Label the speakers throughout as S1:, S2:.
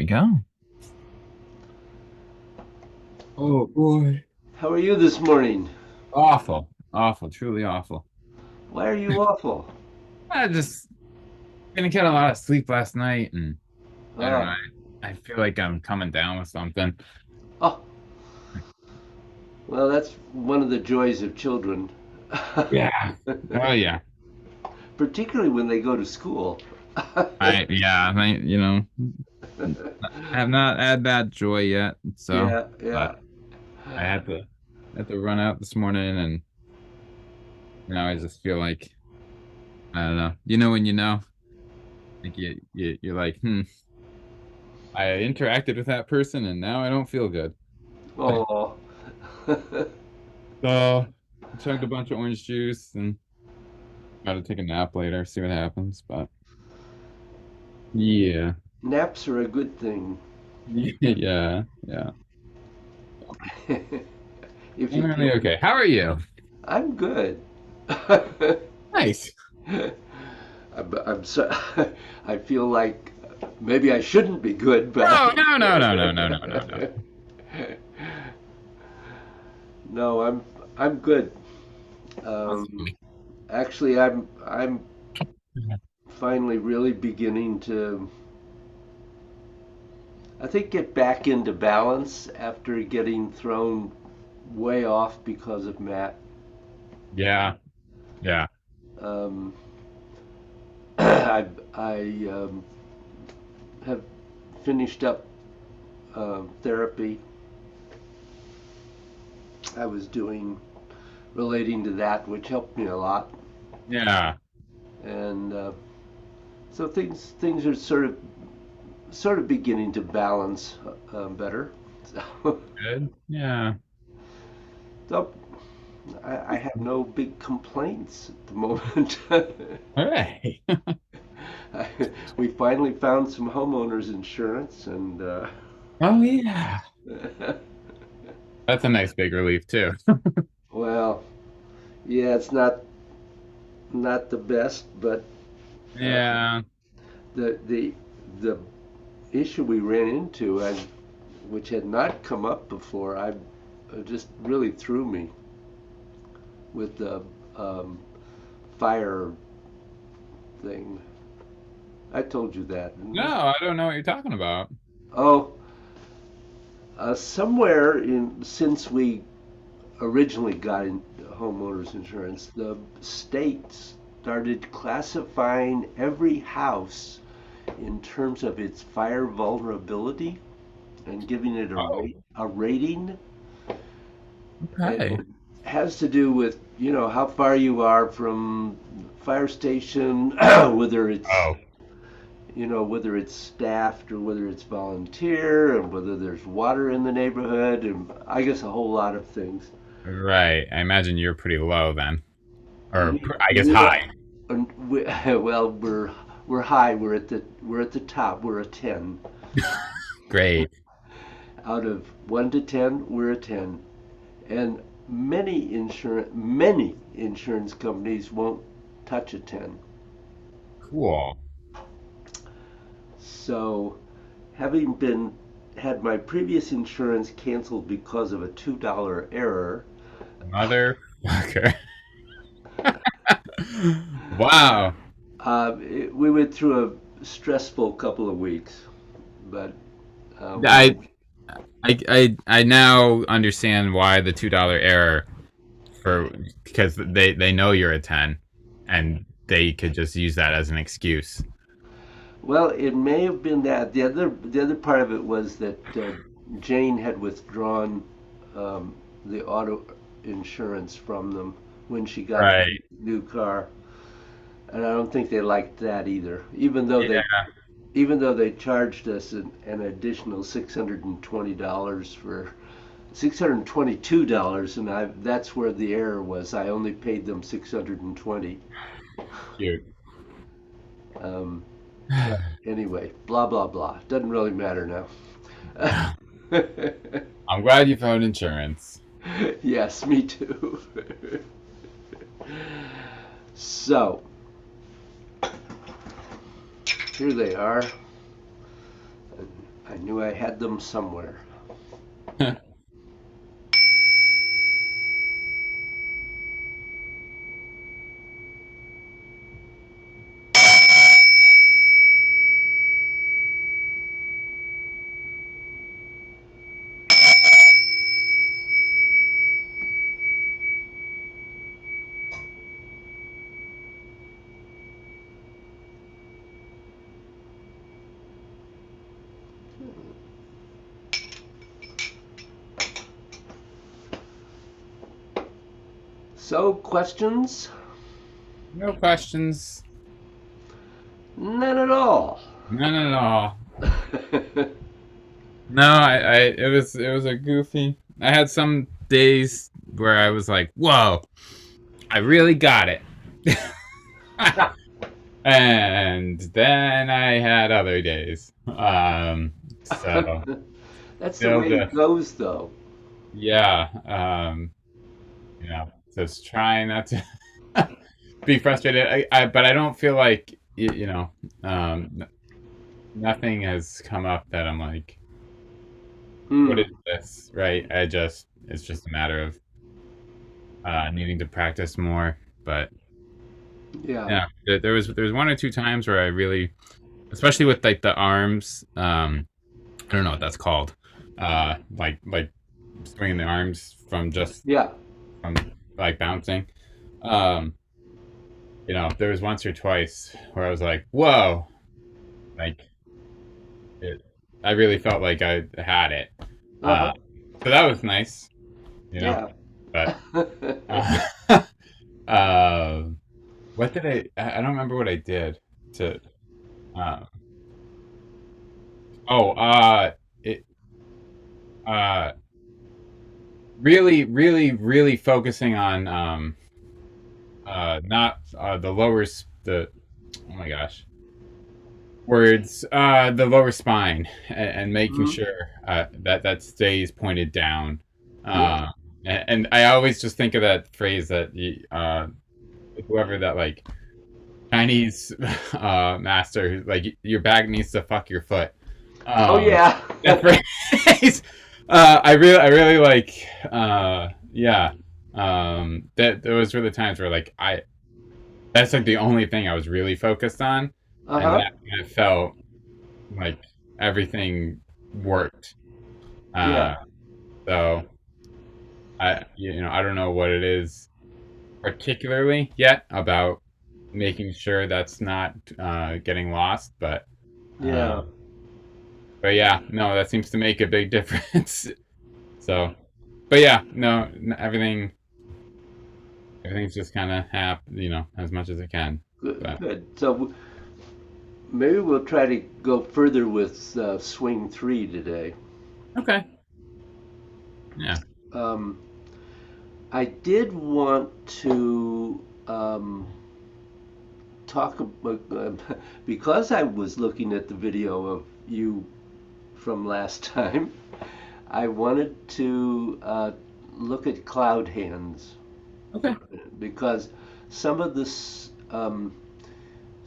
S1: we go. Oh boy.
S2: How are you this morning?
S1: Awful. Awful. Truly awful.
S2: Why are you awful?
S1: I just didn't get a lot of sleep last night, and I don't know.
S2: Ah,
S1: I feel like I'm coming down with something.
S2: oh, well, that's one of the joys of children,
S1: Yeah. Oh yeah.
S2: particularly when they go to school.
S1: I have not had that joy yet, so
S2: Yeah,
S1: but
S2: yeah.
S1: I had to run out this morning, and I just feel like I don't know. You know when you know, like you're like, I interacted with that person, and now I don't feel good.
S2: Oh,
S1: So I chugged a bunch of orange juice and got to take a nap later, see what happens. But yeah,
S2: naps are a good thing.
S1: yeah, yeah.
S2: If
S1: I'm
S2: you
S1: really
S2: take,
S1: okay. How are you?
S2: I'm good.
S1: Nice.
S2: I'm so, I feel like maybe I shouldn't be good, but
S1: No, no, no, no, no, no, no, no, no.
S2: no, I'm good.
S1: That's
S2: Um,
S1: funny.
S2: Actually, I'm finally really beginning to, I think, get back into balance after getting thrown way off because of Matt.
S1: Yeah, yeah.
S2: Um, I have finished up therapy I was doing relating to that, which helped me a lot,
S1: Yeah.
S2: and so things are sort of beginning to balance better. So,
S1: Good. Yeah.
S2: so I have no big complaints at the moment.
S1: All right.
S2: We finally found some homeowners insurance, and
S1: Oh yeah. That's a nice big relief too.
S2: well, yeah, it's not the best, but uh,
S1: Yeah.
S2: the issue we ran into, which had not come up before, I just really threw me with the um, fire thing. I told you that, didn't
S1: No,
S2: I?
S1: I don't know what you're talking about.
S2: Oh, somewhere in since we originally got in homeowners insurance, the state started classifying every house in terms of its fire vulnerability and giving it
S1: Oh,
S2: a rating, and
S1: okay.
S2: it has to do with how far you are from fire station, whether it's
S1: Oh,
S2: whether it's staffed or whether it's volunteer, and whether there's water in the neighborhood, and I guess a whole lot of things.
S1: right. I imagine you're pretty low then, or
S2: We,
S1: I guess
S2: we,
S1: high.
S2: well, we're high. We're at the top. We're a 10.
S1: Great.
S2: Out of 1 to 10, we're a 10. And many insurance companies won't touch a 10.
S1: Cool.
S2: So, having been had my previous insurance canceled because of a $2 error,
S1: Motherfucker. Wow.
S2: we went through a stressful couple of weeks. But we
S1: I I now understand why the $2 error for because they know you're a 10 and they could just use that as an excuse.
S2: Well, it may have been that. The other part of it was that Jane had withdrawn the auto insurance from them when she got the
S1: Right.
S2: new car, and I don't think they liked that either.
S1: Yeah.
S2: Even though they charged us an additional $620 for $622, and that's where the error was. I only paid them 620.
S1: Cute.
S2: Um, but anyway, blah blah blah. Doesn't really matter now.
S1: I'm glad you found insurance.
S2: Yes, me too. So here they are. I knew I had them somewhere. So, questions?
S1: No questions.
S2: None at all.
S1: None at all. No, it was a goofy. I had some days where I was like, "Whoa, I really got it," and then I had other days. So
S2: That's the
S1: still
S2: way it
S1: just
S2: goes, though.
S1: yeah, just trying not to be frustrated. But I don't feel like nothing has come up that I'm like, what
S2: Hmm.
S1: is this? Right? It's just a matter of needing to practice more. But
S2: Yeah.
S1: yeah, there was one or two times where I really, especially with like the arms, I don't know what that's called, like swinging the arms
S2: Yeah.
S1: from like bouncing. Um, there was once or twice where I was like, whoa, like it, I really felt like I had it.
S2: Uh
S1: Uh,
S2: huh.
S1: so that was nice, you know.
S2: Yeah.
S1: But uh, uh, what did I don't remember what I did to. Uh, oh, it uh, really, really, really focusing on not the the oh my gosh words the lower spine, and making
S2: Hmm.
S1: sure that stays pointed down.
S2: Yeah.
S1: uh and I always just think of that phrase that whoever that like Chinese master who's like, your bag needs to fuck your foot.
S2: Oh
S1: um
S2: yeah.
S1: that phrase. I really like, yeah, that those were the times where like I that's like the only thing I was really focused on,
S2: Uh
S1: and
S2: huh.
S1: that felt like everything worked.
S2: Yeah.
S1: Uh, so I don't know what it is particularly yet about making sure that's not getting lost,
S2: Yeah.
S1: um, but yeah, no, that seems to make a big difference. So, but yeah, no, everything's just kind of as much as it can.
S2: Good.
S1: But
S2: Good. So maybe we'll try to go further with swing three today.
S1: okay, yeah,
S2: Um, I did want to talk about because I was looking at the video of you from last time. I wanted to look at cloud hands
S1: okay,
S2: because some of this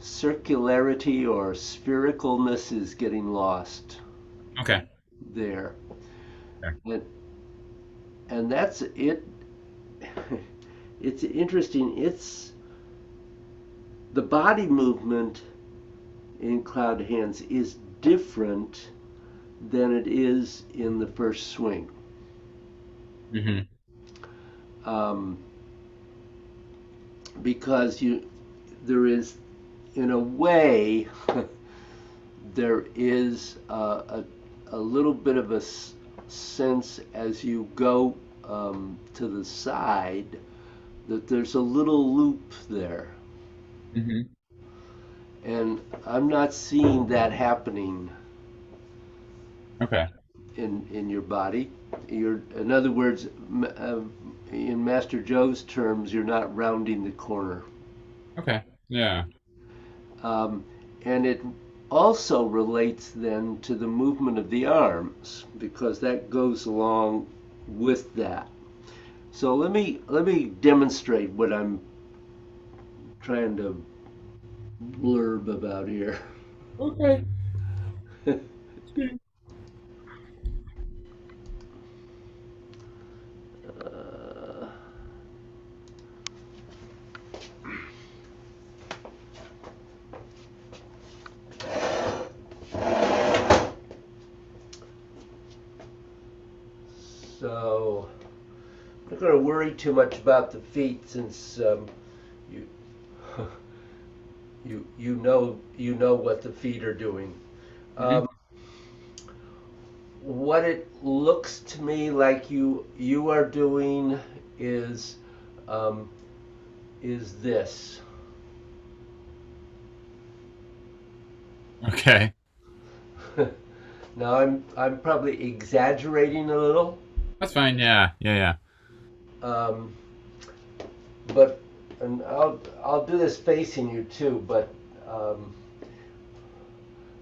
S2: circularity or sphericalness is getting lost
S1: okay,
S2: there,
S1: yeah.
S2: and that's it. It's interesting. It's the body movement in cloud hands is different than it is in the first swing.
S1: Hmm.
S2: Um, because there is, in a way, there is a little bit of a sense as you go to the side that there's a little loop there.
S1: Hmm.
S2: And I'm not seeing that happening
S1: Okay,
S2: in your body. In other words, in Master Joe's terms, you're not rounding the corner.
S1: okay, yeah,
S2: Um, and it also relates then to the movement of the arms because that goes along with that. So let me demonstrate what I'm trying to blurb about here.
S1: okay.
S2: not going to worry too much about the feet since you you know what the feet are doing.
S1: Hmm.
S2: Um, what it looks to me like you are doing is um, is this.
S1: Okay.
S2: Now I'm probably exaggerating a little,
S1: That's fine. Yeah. Yeah. Yeah.
S2: um, but and I'll do this facing you too. But um,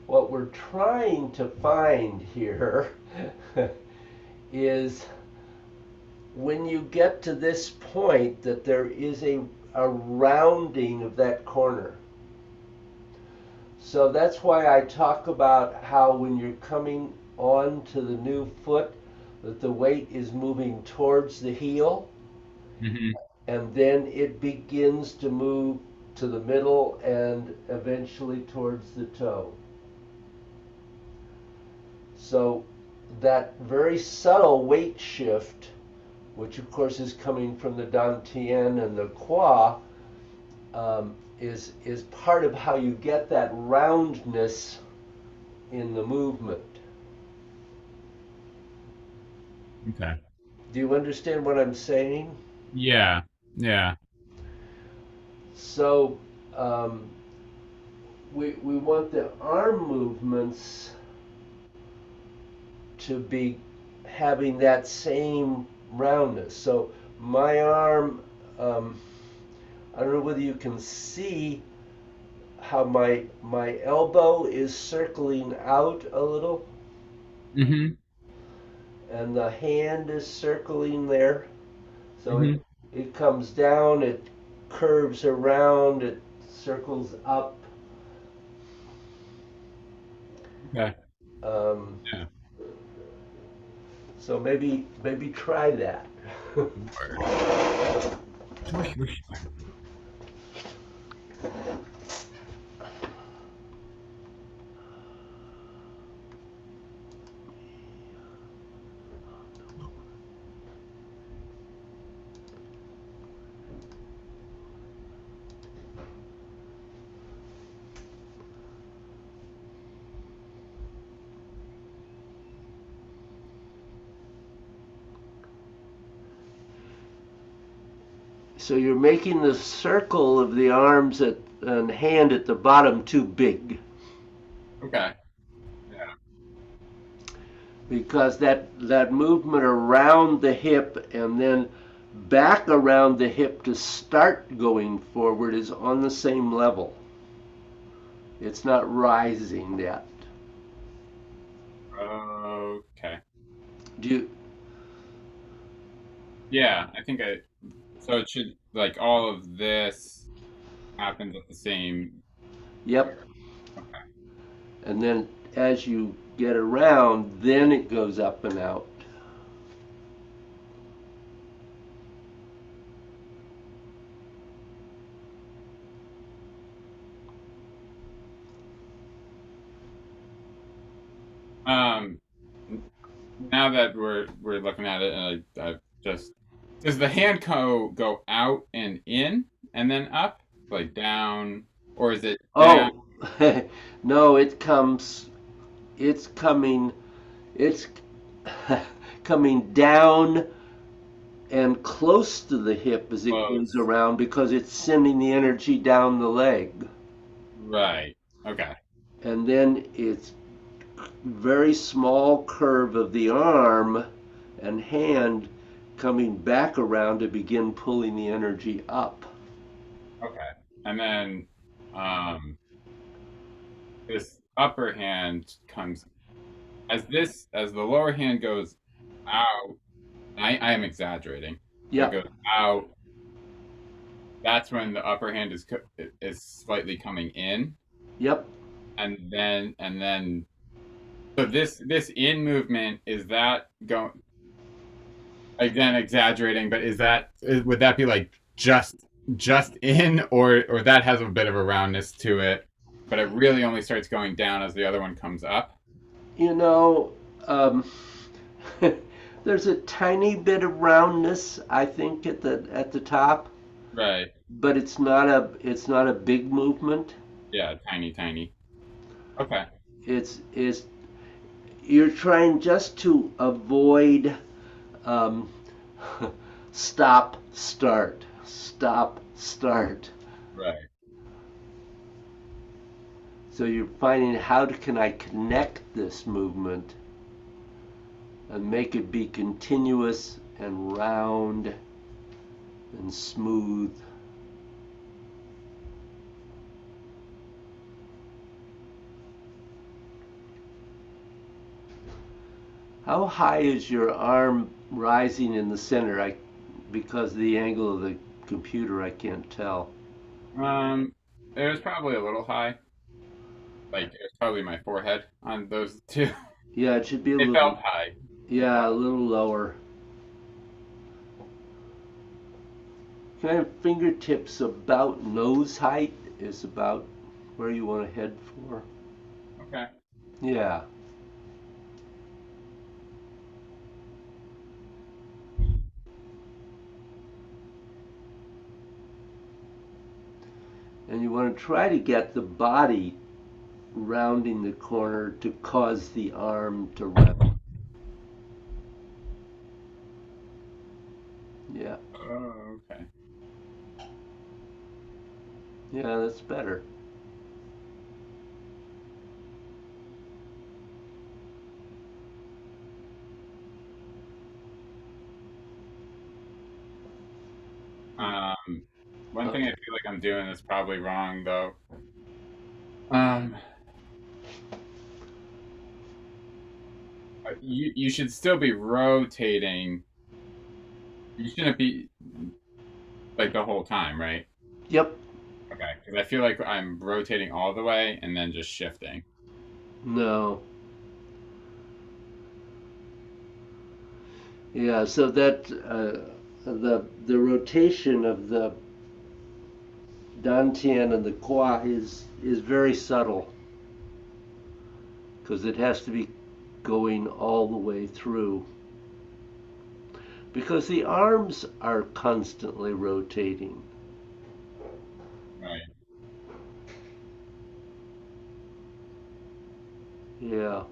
S2: what we're trying to find here is when you get to this point that there is a rounding of that corner. So that's why I talk about how when you're coming on to the new foot, that the weight is moving towards the heel,
S1: Hmm.
S2: and then it begins to move to the middle and eventually towards the toe. So that very subtle weight shift, which of course is coming from the dantian and the qua, is part of how you get that roundness in the movement.
S1: Okay.
S2: Do you understand what I'm saying?
S1: Yeah. Yeah.
S2: So um, we want the arm movements to be having that same roundness. So my arm, um, I don't know whether you can see how my elbow is circling out a little,
S1: Hmm.
S2: and the hand is circling there. So
S1: Hmm.
S2: it comes down, it curves around, it circles up.
S1: Okay.
S2: Um,
S1: Yeah.
S2: so maybe try that.
S1: Sure. Sure. Sure. Sure.
S2: So you're making the circle of the arms and hand at the bottom too big,
S1: Okay. Yeah.
S2: because that movement around the hip and then back around the hip to start going forward is on the same level. It's not rising yet.
S1: Okay.
S2: Do you?
S1: Yeah. I think I. So it should like all of this happens at the same.
S2: Yep.
S1: Okay.
S2: And then as you get around, then it goes up and out.
S1: Um. Now that we're looking at it, and I just does the hand go out and in and then up like down, or is it down?
S2: Oh, no, it's coming, it's coming down and close to the hip as it goes
S1: Close.
S2: around because it's sending the energy down the leg.
S1: Right. Okay.
S2: And then it's very small curve of the arm and hand coming back around to begin pulling the energy up.
S1: Okay. And then this upper hand comes as the lower hand goes out. I am exaggerating, but it
S2: Yep,
S1: goes out. That's when the upper hand is slightly coming in,
S2: yep.
S1: and then so this in movement is that going again exaggerating, but would that be like just in or that has a bit of a roundness to it, but it really only starts going down as the other one comes up?
S2: You know, um, There's a tiny bit of roundness, I think, at the top,
S1: Right.
S2: but it's not a big movement.
S1: Yeah, tiny, tiny. Okay.
S2: It's you're trying just to avoid um, stop stop start.
S1: Right.
S2: So you're finding how can I connect this movement and make it be continuous and round and smooth. How high is your arm rising in the center? Because of the angle of the computer, I can't tell.
S1: Um, it was probably a little high. Like it was probably my forehead on those two.
S2: Yeah, it should be a
S1: It
S2: little,
S1: felt high.
S2: yeah, a little lower. Kind of fingertips about nose height is about where you want to head for.
S1: Okay.
S2: Yeah. And you want to try to get the body rounding the corner to cause the arm to rev. Yeah.
S1: Oh, okay.
S2: Yeah, that's better.
S1: Um, One thing I
S2: Okay.
S1: feel like I'm doing is probably wrong though. Um, you should still be rotating. You shouldn't be like the whole time, right?
S2: Yep.
S1: Okay, because I feel like I'm rotating all the way and then just shifting.
S2: No. Yeah, so that the rotation of the dantian and the kwa is very subtle because it has to be going all the way through because the arms are constantly rotating.
S1: Right.
S2: Yeah.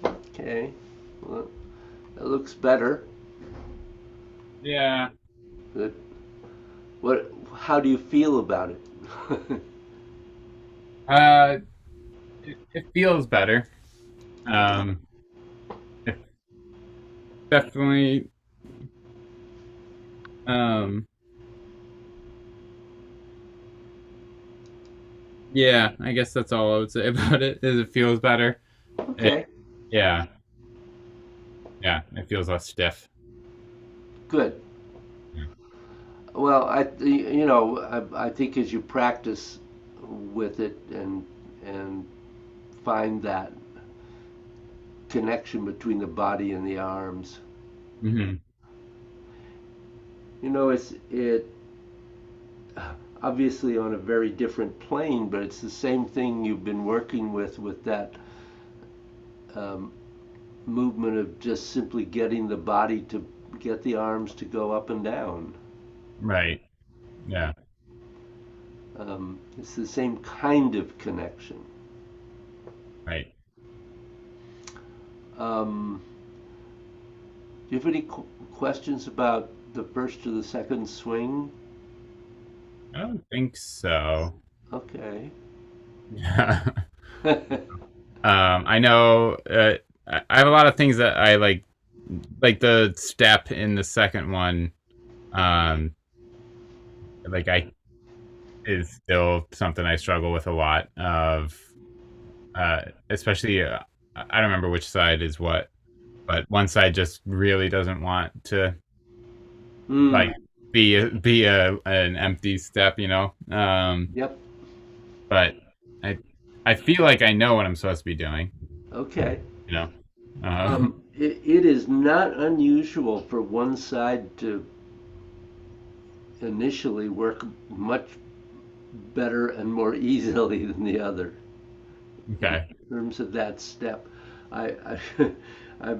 S2: Okay. Well, that looks better.
S1: Yeah.
S2: Good. What? How do you feel about it?
S1: Uh, it feels better. Um, it definitely. Um, yeah. I guess that's all I would say about it. Is it feels better. It,
S2: Okay.
S1: yeah. Yeah. It feels less stiff.
S2: Good.
S1: Yeah.
S2: Well, I think as you practice with it and find that connection between the body and the arms,
S1: Hmm.
S2: it obviously on a very different plane, but it's the same thing you've been working with that um, movement of just simply getting the body to get the arms to go up and down.
S1: Right. Yeah.
S2: It's the same kind of connection.
S1: Right.
S2: Um, do you have any questions about the first or the second swing?
S1: I don't think so.
S2: Okay.
S1: Yeah. I know. I have a lot of things that I like the step in the second one. Um, like I is still something I struggle with a lot of. Especially, I don't remember which side is what, but one side just really doesn't want to
S2: Hmm.
S1: like be a an empty step, you know.
S2: Yep.
S1: But I I feel like I know what I'm supposed to be doing,
S2: Okay.
S1: you know.
S2: Um, it is not unusual for one side to initially work much better and more easily than the other in
S1: Okay.
S2: terms of that step. I, I,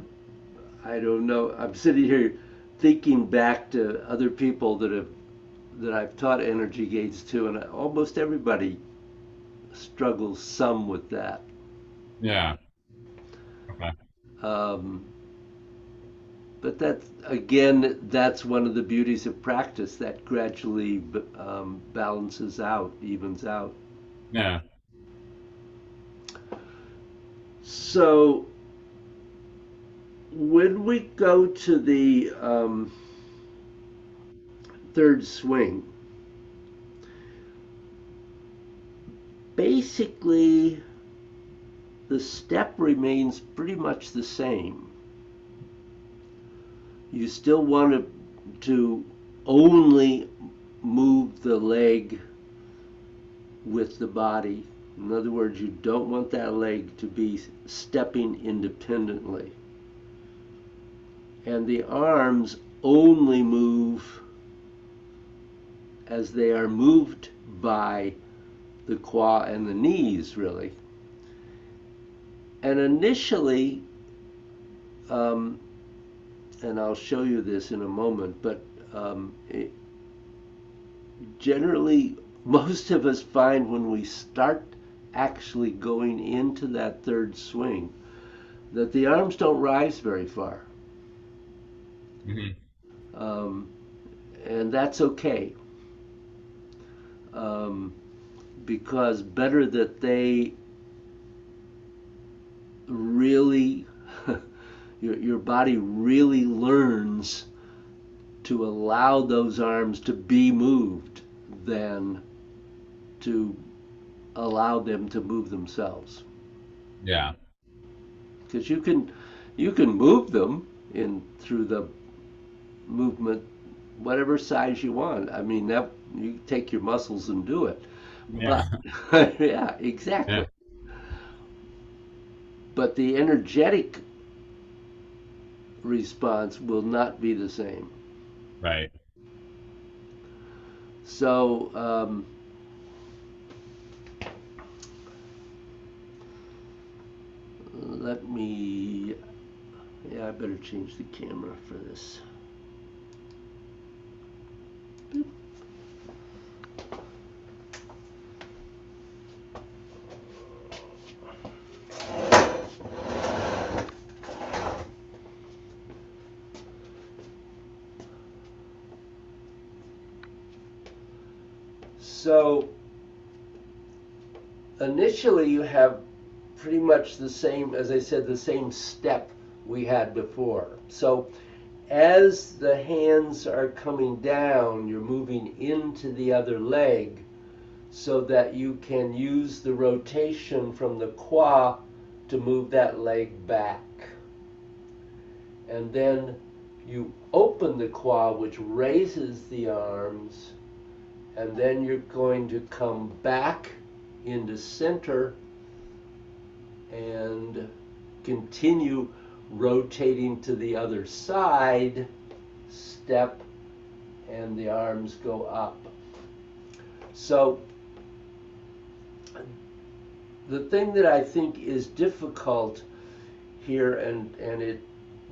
S2: I don't know. I'm sitting here thinking back to other people that I've taught energy gates to, and almost everybody struggles some with that.
S1: Yeah. Okay.
S2: Um, but that's again, that's one of the beauties of practice that gradually balances out, evens out.
S1: Yeah.
S2: So when we go to the third swing, basically the step remains pretty much the same. You still want to only move the leg with the body. In other words, you don't want that leg to be stepping independently. And the arms only move as they are moved by the qua and the knees, really. And initially, um, and I'll show you this in a moment, but generally, most of us find when we start actually going into that third swing that the arms don't rise very far.
S1: Hmm.
S2: Um, and that's okay, um, because better that they really, your body really learns to allow those arms to be moved than to allow them to move themselves.
S1: Yeah.
S2: Because you can move them in through the movement whatever size you want. I mean that you take your muscles and do it.
S1: Yeah.
S2: But yeah,
S1: Yeah.
S2: exactly. But the energetic response will not be the same.
S1: Right.
S2: So let me. Yeah, I better change the camera for this. So initially, you have pretty much the same, as I said, the same step we had before. So as the hands are coming down, you're moving into the other leg so that you can use the rotation from the qua to move that leg back. And then you open the qua, which raises the arms, and then you're going to come back into center and continue rotating to the other side, step, and the arms go up. So the thing that I think is difficult here, and it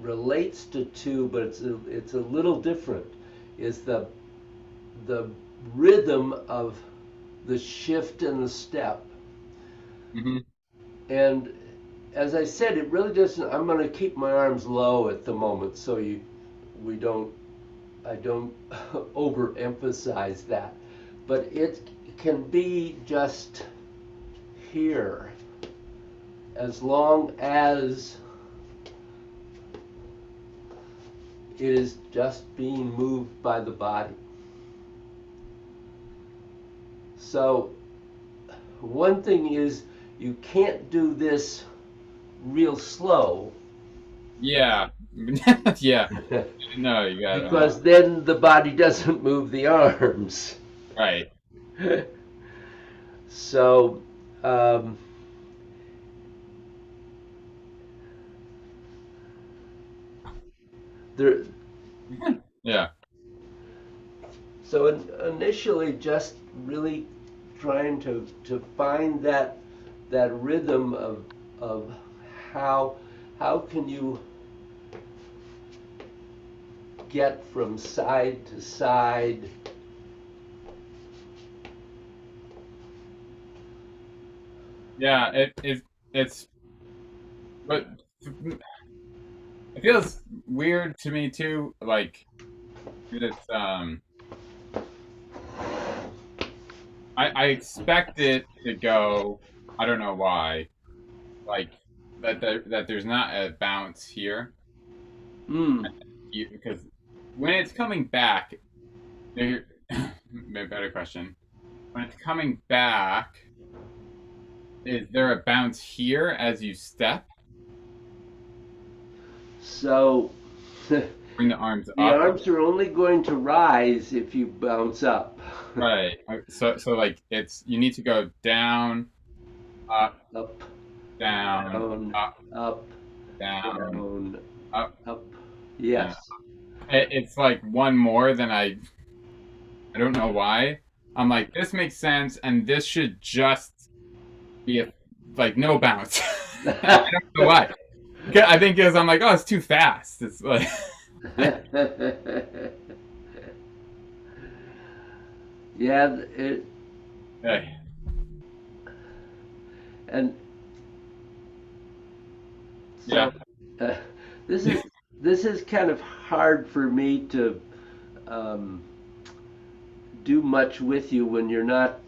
S2: relates to two, but it's a little different, is the rhythm of the shift and the step.
S1: Hmm.
S2: And as I said, it really doesn't. I'm going to keep my arms low at the moment, so we don't. I don't overemphasize that, but it can be just here as long as it is just being moved by the body. So one thing is you can't do this real slow
S1: Yeah. Yeah. No, you got
S2: because then the body doesn't move the arms.
S1: right.
S2: So um, there.
S1: Yeah.
S2: So initially, just really trying to find that rhythm of how how can you get from side to side.
S1: Yeah, it's but it feels weird to me too, like it's I expect it to go, I don't know why, like that there's not a bounce here.
S2: Mm.
S1: Because when it's coming back, there a better question. When it's coming back, is there a bounce here as you step?
S2: So
S1: Bring the arms
S2: the
S1: up.
S2: arms are only going to rise if you bounce up.
S1: Right. So like it's you need to go down, up,
S2: Up,
S1: down,
S2: down,
S1: up,
S2: up,
S1: down,
S2: down,
S1: up,
S2: up.
S1: down.
S2: Yes.
S1: It's like one more than I don't know why. I'm like, this makes sense, and this should just be like no bounce. I don't know why. I think because I'm like, oh, it's too fast. It's like,
S2: Yeah, it,
S1: hey,
S2: and
S1: yeah,
S2: so uh, this is this is kind of hard for me to um, do much with you when you're not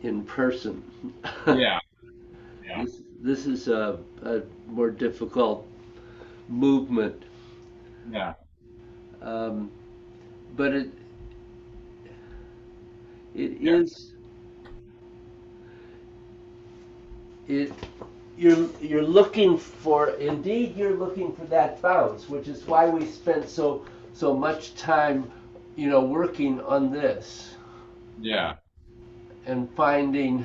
S2: in person.
S1: yeah, yeah,
S2: This is a more difficult movement,
S1: yeah,
S2: um, but it
S1: yeah,
S2: is it you're looking for, indeed you're looking for that bounce, which is why we spent so much time, working on this
S1: yeah,
S2: and finding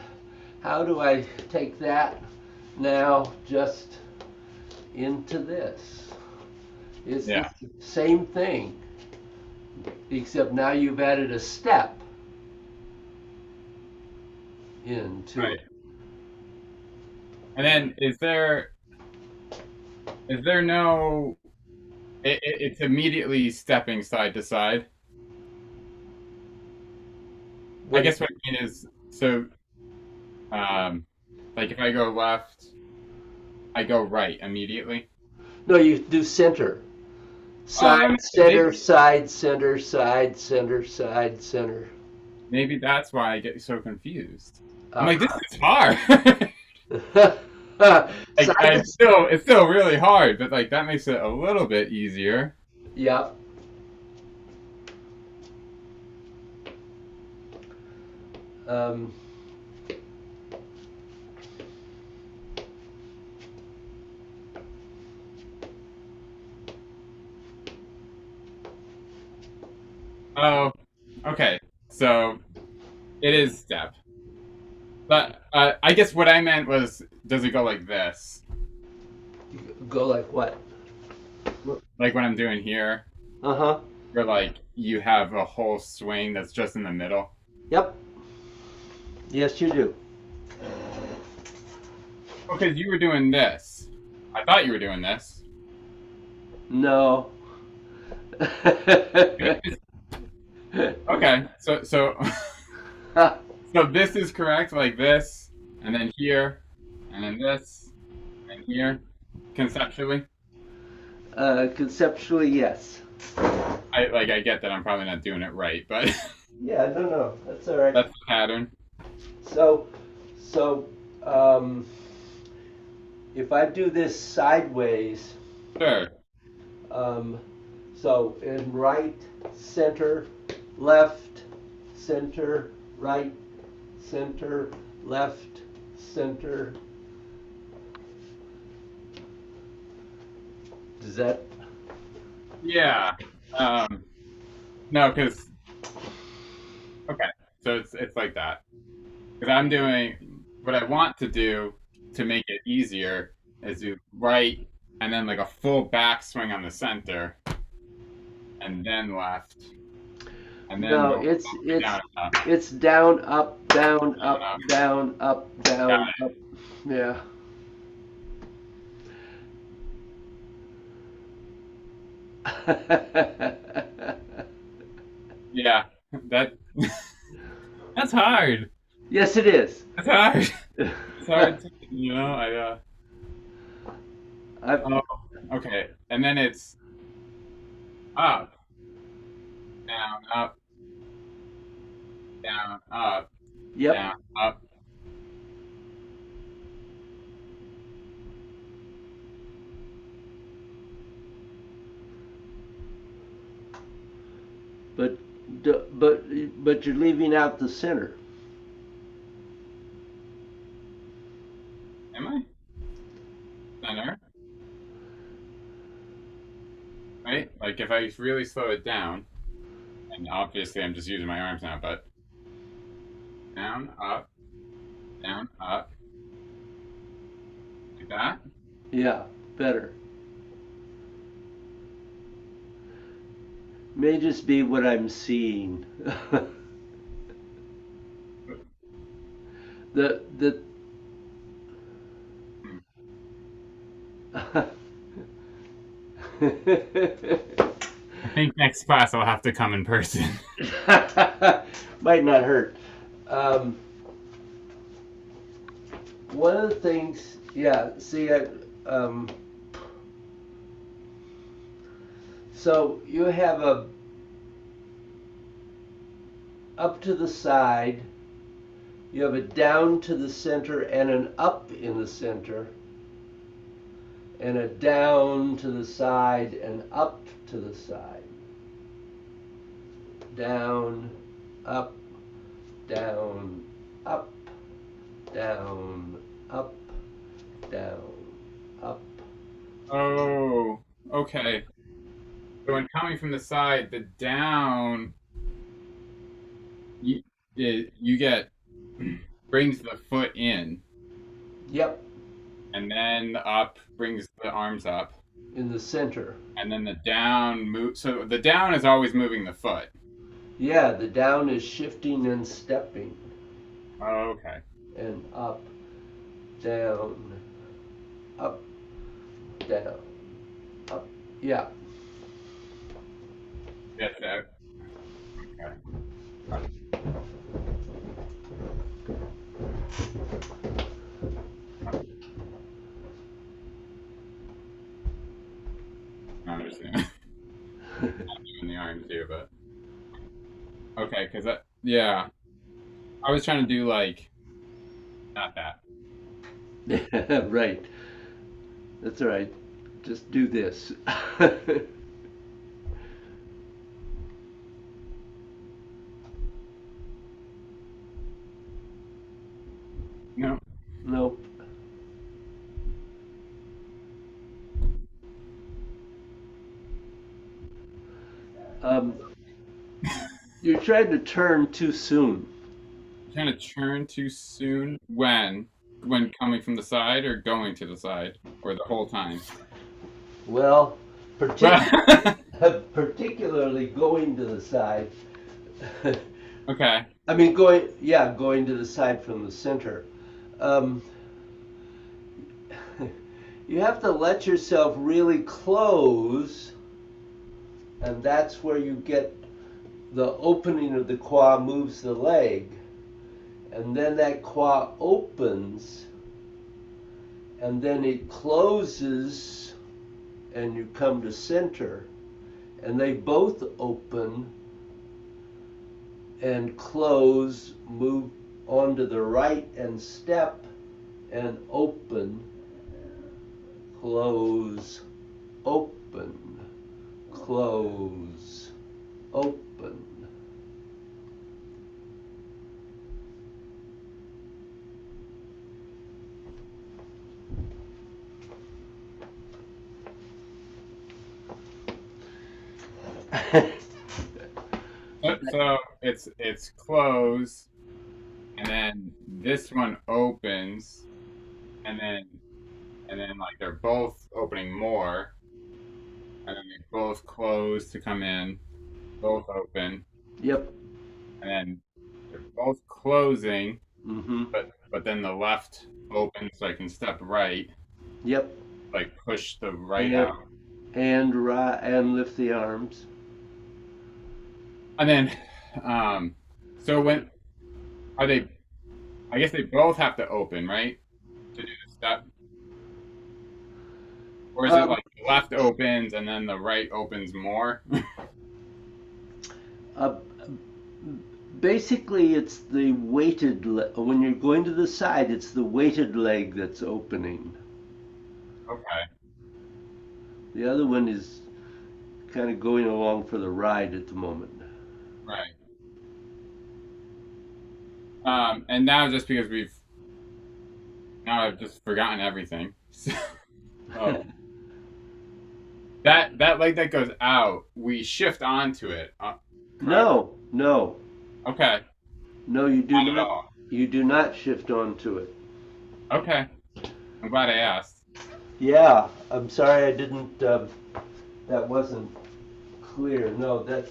S2: how do I take that now just into this. It's the
S1: yeah.
S2: same thing, except now you've added a step into
S1: Right.
S2: it.
S1: And then is there no? It's immediately stepping side to side. I
S2: What do
S1: guess
S2: you,
S1: what I mean is so. Um, like if I go left, I go right immediately.
S2: no, you do center.
S1: Oh,
S2: Side, center,
S1: maybe
S2: side, center, side, center, side, center.
S1: maybe that's why I get so confused. I'm like, this
S2: Uh-huh.
S1: is hard. Like
S2: Side to,
S1: it's still really hard, but like that makes it a little bit easier.
S2: yeah. Um,
S1: Oh, okay. So it is step. But I guess what I meant was, does it go like this?
S2: go like what?
S1: Like when I'm doing here,
S2: Uh-huh.
S1: where like you have a whole swing that's just in the middle.
S2: Yep. Yes, you do.
S1: Okay, you were doing this. I thought you were doing this.
S2: No.
S1: Okay, so so this is correct, like this, and then here, and then this, and here, conceptually.
S2: Conceptually, yes.
S1: I get that I'm probably not doing it right, but
S2: Yeah, no, no, that's all right.
S1: that's the pattern.
S2: So, so, um, if I do this sideways,
S1: Sure.
S2: um, so in right, center, left, center, right, center, left, center. Does that?
S1: Yeah. No, because okay, so it's like that. Because I'm doing what I want to do to make it easier is do right and then like a full backswing on the center, and then left, and then
S2: No,
S1: go down and up,
S2: it's down, up, down,
S1: down,
S2: up,
S1: up.
S2: down, up,
S1: Got
S2: down, up. Yeah.
S1: Yeah, that that's hard.
S2: Yes, it is.
S1: That's hard. It's hard to,
S2: I've,
S1: oh, okay. And then it's up, down, up, down, up,
S2: yep.
S1: down, up.
S2: But but you're leaving out the center.
S1: Am I? Center, right? Like if I really slow it down, and obviously I'm just using my arms now, but down, up, like that.
S2: Yeah, better. May just be what I'm seeing. The
S1: Hmm. I think next class I'll have to come in person.
S2: might not hurt. Um, One of the things, yeah. See, so you have a up to the side, you have a down to the center and an up in the center, and a down to the side and up to the side. Down, up, down, up, down, up, down, up.
S1: Oh, okay. So when coming from the side, the down, you, you get brings the foot in,
S2: Yep,
S1: and then the up brings the arms up,
S2: in the center.
S1: and then the down move. So the down is always moving the foot.
S2: Yeah, the down is shifting and stepping,
S1: Oh, okay.
S2: and up, down, up, down, up. Yeah.
S1: Get that. Okay. I understand. I'm doing the arms too, but okay, because yeah, I was trying to do like not that.
S2: right. That's all right. Just do this.
S1: No.
S2: nope. Um, you're trying to turn too soon.
S1: Trying to turn too soon when coming from the side or going to the side or the whole time.
S2: Well,
S1: Well,
S2: particularly going to the side.
S1: okay.
S2: I mean, going to the side from the center. Um, you have to let yourself really close, and that's where you get the opening of the qua moves the leg, and then that qua opens, and then it closes, and you come to center, and they both open and close, move onto the right and step, and open, close, open, close, open.
S1: So it's close, and then this one opens, and then like they're both opening more, and then they both close to come in, both open,
S2: Yep.
S1: and then they're both closing,
S2: Mm-hmm.
S1: but then the left opens so I can step right,
S2: Yep.
S1: like push the right
S2: And
S1: out.
S2: and lift the arms.
S1: And then, um, so when are they? I guess they both have to open, right? To do the step, or is it
S2: Um,
S1: like the left opens and then the right opens more?
S2: uh, Basically, it's the when you're going to the side, it's the weighted leg that's opening.
S1: Okay,
S2: The other one is kind of going along for the ride at the moment.
S1: right. And now just because we've now I've just forgotten everything. So that leg that goes out, we shift onto it. Correct?
S2: No, no,
S1: Okay,
S2: no, you do
S1: not at
S2: not.
S1: all.
S2: You do not shift onto it.
S1: Okay, I'm glad I asked.
S2: Yeah, I'm sorry I didn't. That wasn't clear. No, that.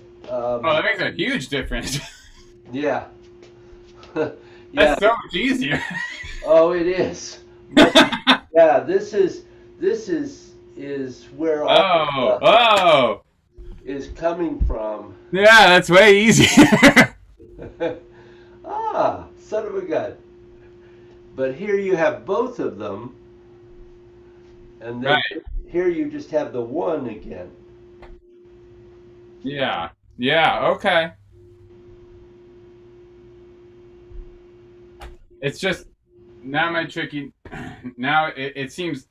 S1: Oh,
S2: Um,
S1: that makes a huge difference.
S2: yeah, yeah.
S1: That's so much easier.
S2: Oh, it is. Much, yeah, this is where all the
S1: Oh,
S2: stuff
S1: oh,
S2: is coming from.
S1: yeah, that's way easier.
S2: Ah, son of a gun. But here you have both of them, and then
S1: Right.
S2: here you just have the one again.
S1: Yeah. Yeah. Okay. It's just now my tricky. Now it seems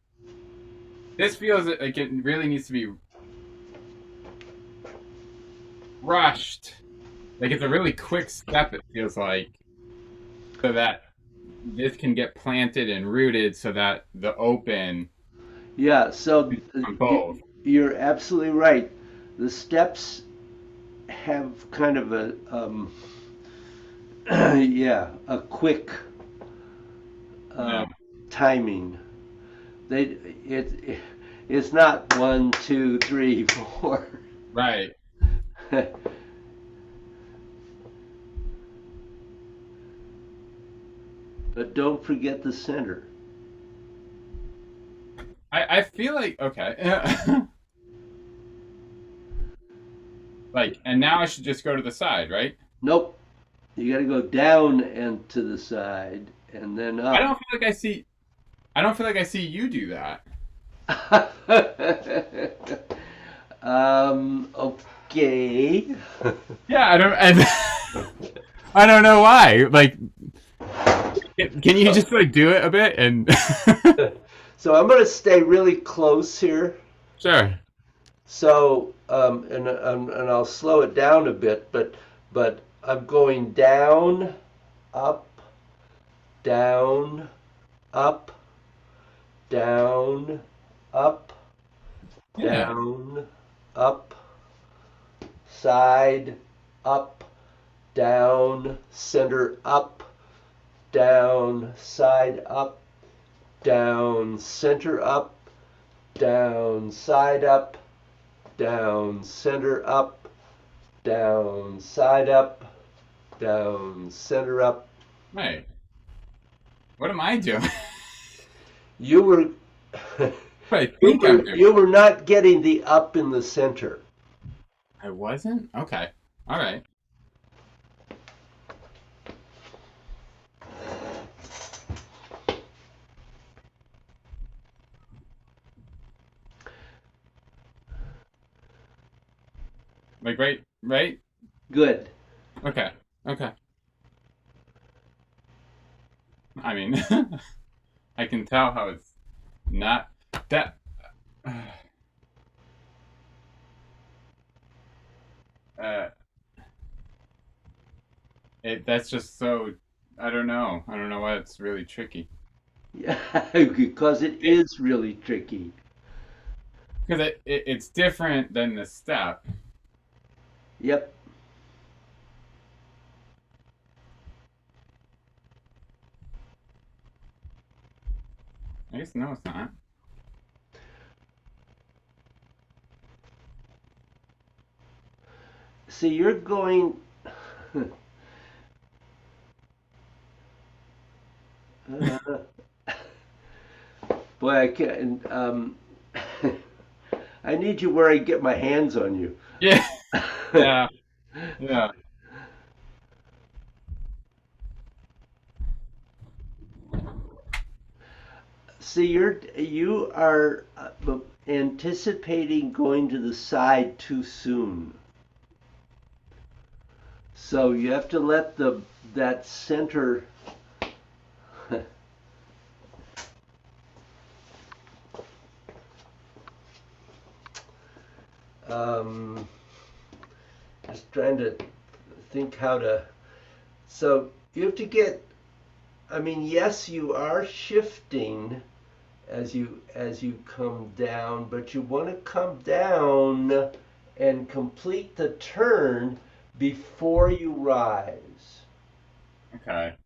S1: this feels like it really needs to be rushed. Like it's a really quick step. It feels like so that this can get planted and rooted, so that the open
S2: Yeah, so
S1: on both.
S2: you're absolutely right. The steps have kind of a yeah, a quick
S1: Yeah.
S2: uh, timing. They it's not 1, 2, 3, 4.
S1: Right.
S2: But don't forget the center.
S1: I feel like okay. Like and now I should just go to the side, right?
S2: Nope, you got to go down and to the side and then
S1: I
S2: up.
S1: don't feel like I see. I don't feel like I see you do that.
S2: Okay.
S1: Yeah, I don't. I don't know why. Like, can you just like do it a bit and?
S2: So I'm going to stay really close here.
S1: Sure.
S2: So and I'll slow it down a bit, but I'm going down, up, down, up, down, up,
S1: Yeah.
S2: down, up, side, up, down, center, up, down, side, up, down, center, up, down, side, up, down, center, up, down, side, up, down, center, up.
S1: Right. What am I doing?
S2: You were
S1: What I think I'm doing.
S2: you were not getting the up in the center.
S1: I wasn't. Okay. All right. Like right. Right.
S2: Good.
S1: Okay. Okay. I mean, I can tell how it's not that. Uh, that's just so. I don't know. I don't know why it's really tricky.
S2: Yeah, because it is really tricky.
S1: Because it's different than the step.
S2: Yep.
S1: I guess no, it's not.
S2: see, you're going. uh, Boy, I can't. I need you where I get my hands on you.
S1: Yeah, yeah, yeah.
S2: See, you are anticipating going to the side too soon. So you have to let the that center. um, just trying to think how to. So you have to get. I mean, yes, you are shifting as you come down, but you want to come down and complete the turn before you rise.
S1: Okay.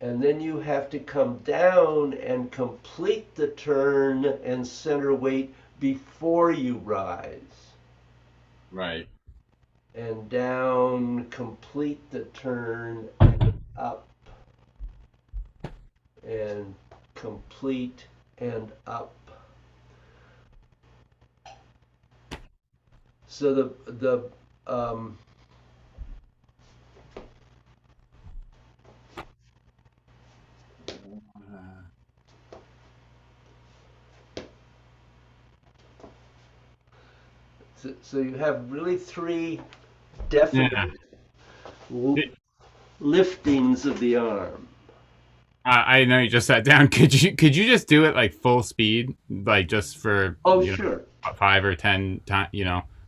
S2: And then you have to come down and complete the turn and center weight before you rise.
S1: Right.
S2: And down, complete the turn, and up, and complete, and up. So the um, so you have really three
S1: Yeah.
S2: definite liftings of the arm.
S1: I know you just sat down. Could you just do it like full speed, like just for
S2: Oh, sure,
S1: 5 or 10 times,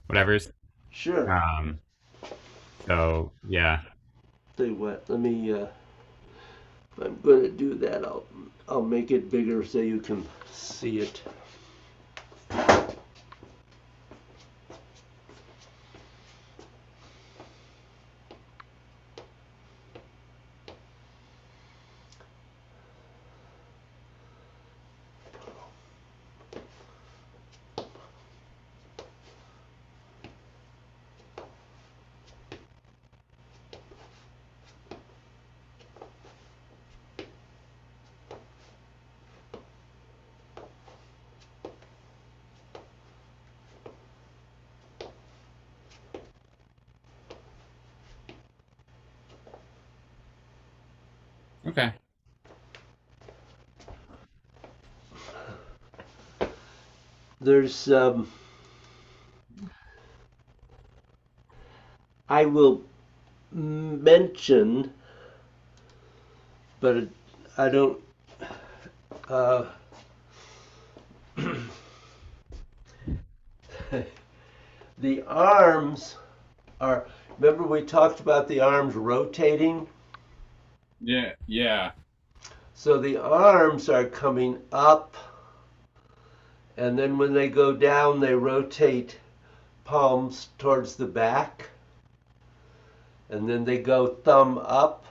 S1: whatever's.
S2: sure.
S1: Um. So yeah.
S2: Tell you what, let me. If I'm going to do that, I'll make it bigger so you can see it.
S1: Okay.
S2: There's I will mention, but I don't. Uh, the arms are. Remember we talked about the arms rotating.
S1: Yeah. Yeah.
S2: So the arms are coming up, and then when they go down, they rotate palms towards the back, and then they go thumb up,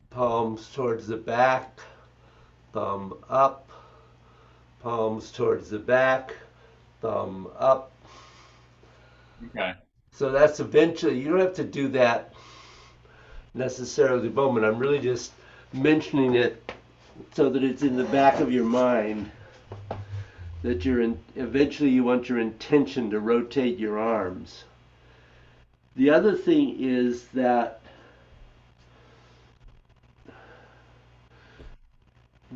S2: palms towards the back, thumb up, palms towards the back, thumb up.
S1: Okay.
S2: So that's eventually, you don't have to do that necessarily the moment. I'm really just mentioning it so that it's in the back of your mind that eventually you want your intention to rotate your arms. The other thing is that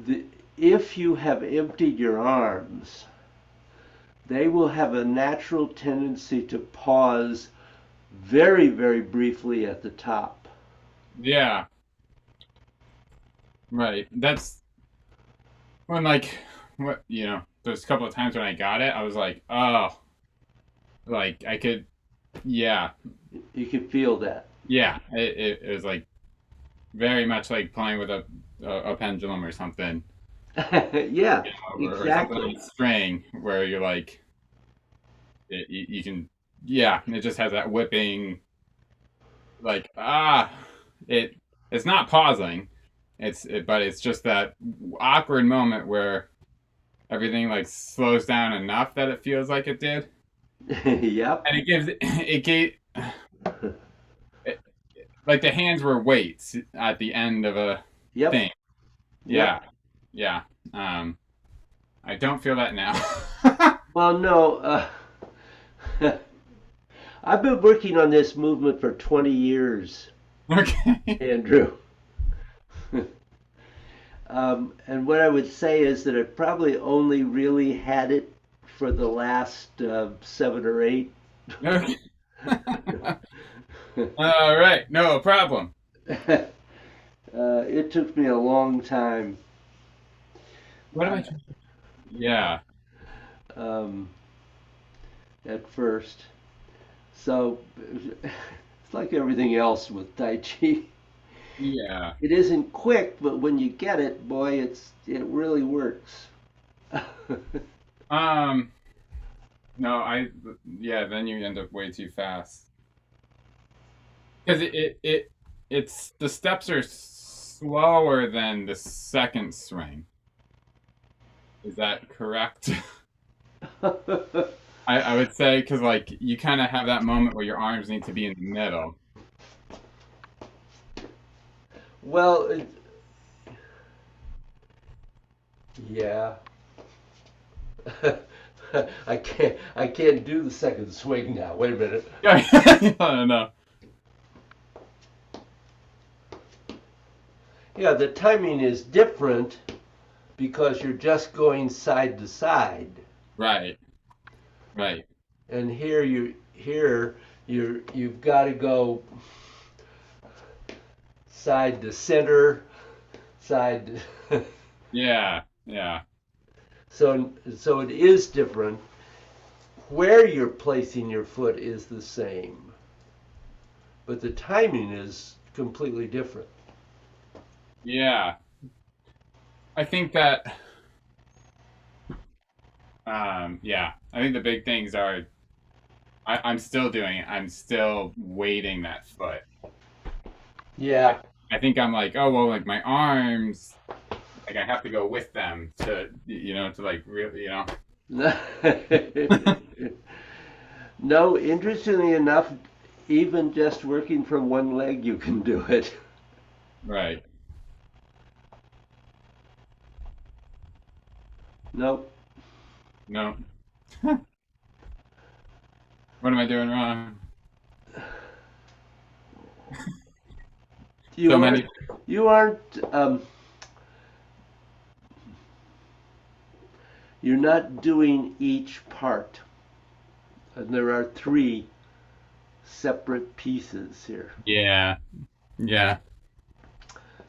S2: the, if you have emptied your arms, they will have a natural tendency to pause very, very briefly at the top.
S1: Yeah. Right. That's when there's a couple of times when I got it, I was like, oh, like I could. Yeah.
S2: You can feel that.
S1: Yeah. It was like very much like playing with a pendulum or something,
S2: Yeah,
S1: or something on
S2: exactly.
S1: a string where you're like, you can. Yeah. It just has that whipping, like, it it's not pausing. But it's just that awkward moment where everything like slows down enough that it feels like it did,
S2: Yep.
S1: and it like the hands were weights at the end of a
S2: Yep.
S1: thing.
S2: Yep.
S1: Yeah, yeah. Um, I don't feel that now.
S2: Well, no. I've been working on this movement for 20 years,
S1: Okay.
S2: Andrew. And what I would say is that I probably only really had it for the last 7 or 8.
S1: Okay. All right, no problem.
S2: It took me a long time
S1: What am I trying? Yeah,
S2: um, at first. So it's like everything else with Tai Chi.
S1: yeah.
S2: It isn't quick, but when you get it, boy, it really works.
S1: Um, no, yeah. Then you end up way too fast because it's the steps are slower than the second swing. Is that correct? I would say because like you kind of have that moment where your arms need to be in the middle.
S2: Well, yeah. I can't do the second swing now. Wait a minute.
S1: I don't know.
S2: Yeah, the timing is different because you're just going side to side.
S1: Right, right.
S2: And you've got to go side to center, side to,
S1: Yeah, yeah.
S2: so it is different. Where you're placing your foot is the same, but the timing is completely different.
S1: Yeah. I think that yeah. I think the big things are I'm still doing it. I'm still weighting that foot. I
S2: Yeah.
S1: I think I'm like, oh well, like my arms, like I have to go with them to to like really,
S2: No, interestingly enough, even just working from one leg, you can do it.
S1: Right.
S2: Nope.
S1: No. What am I doing wrong? So
S2: You aren't.
S1: many.
S2: You aren't. You're not doing each part, and there are 3 separate pieces here.
S1: Yeah. Yeah.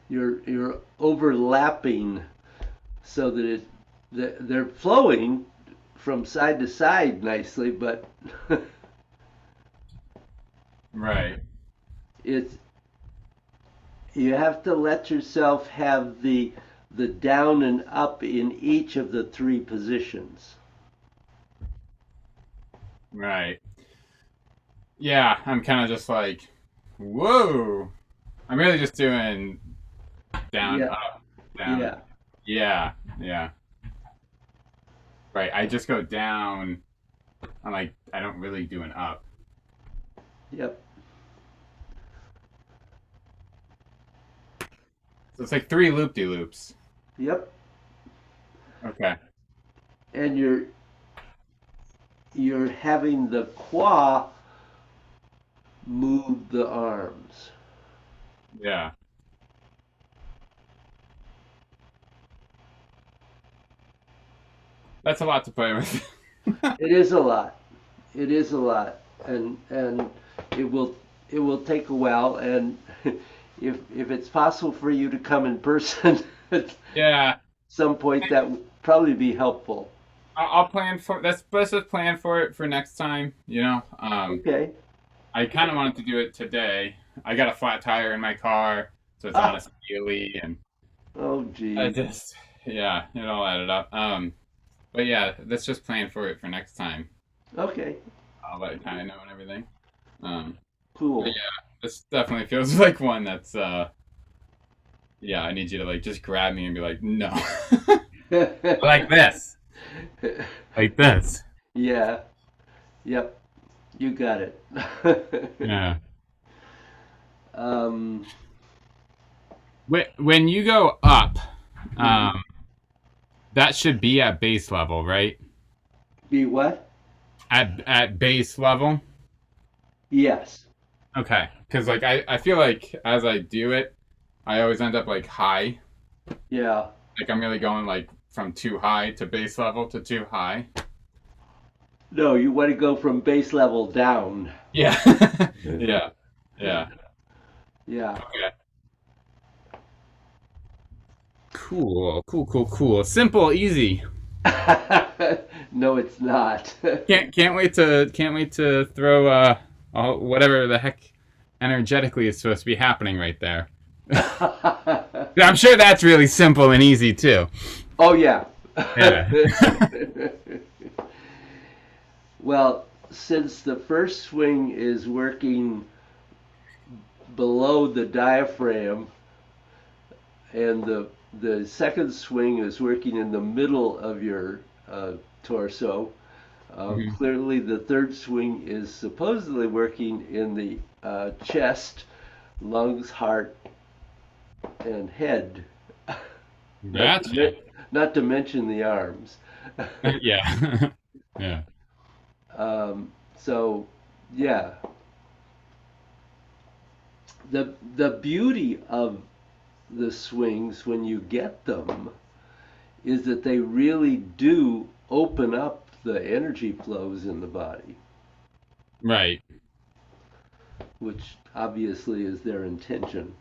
S2: You're overlapping so that they're flowing from side to side nicely, but
S1: Right.
S2: it's you have to let yourself have the down and up in each of the 3 positions.
S1: Right. Yeah. I'm kind of just like, whoa. I'm really just doing down,
S2: Yeah,
S1: up, down.
S2: yeah,
S1: Yeah. Yeah. Right. I just go down. I'm like, I don't really do an up.
S2: yep,
S1: So it's like 3 loop-de-loops.
S2: yep.
S1: Okay.
S2: And you're having the qua move the arms.
S1: Yeah. That's a lot to play with.
S2: It is a lot. It is a lot, and it will it will take a while. And if it's possible for you to come in person at
S1: Yeah.
S2: some point, that would probably be helpful.
S1: I'll plan for that's let's just plan for it for next time,
S2: Okay.
S1: I kind of wanted to do it today. I got a flat tire in my car, so it's on a
S2: Ah.
S1: steely and
S2: Oh,
S1: I
S2: gee.
S1: just yeah, it all added up. But yeah, let's just plan for it for next time.
S2: Okay.
S1: I'll let you kind of know and everything. But
S2: Cool.
S1: yeah, this definitely feels like one that's yeah, I need you to like just grab me and be like, no. Like this. Like this.
S2: Yeah. Yep. You got it.
S1: Yeah.
S2: Um,
S1: When you go up,
S2: mhm.
S1: um, that should be at base level, right?
S2: Be what?
S1: At base level.
S2: Yes.
S1: Okay, because like I feel like as I do it, I always end up like high.
S2: Yeah.
S1: Like I'm really going like from too high to base level to too high.
S2: No, you want to go from base level down.
S1: Yeah. Yeah. Yeah.
S2: Yeah.
S1: Okay. Cool. Cool. Cool. Cool. Simple, easy.
S2: No, it's not.
S1: Can't wait to throw all, whatever the heck energetically is supposed to be happening right there. I'm sure that's really simple and easy too.
S2: Oh, yeah.
S1: Yeah.
S2: Well, since the first swing is working below the diaphragm and the second swing is working in the middle of your torso,
S1: Mhm.
S2: clearly the third swing is supposedly working in the chest, lungs, heart, and head. not, to,
S1: Gotcha.
S2: not to mention the arms.
S1: Yeah. Yeah.
S2: So, yeah, the beauty of the swings when you get them is that they really do open up the energy flows in the body,
S1: Right.
S2: which obviously is their intention.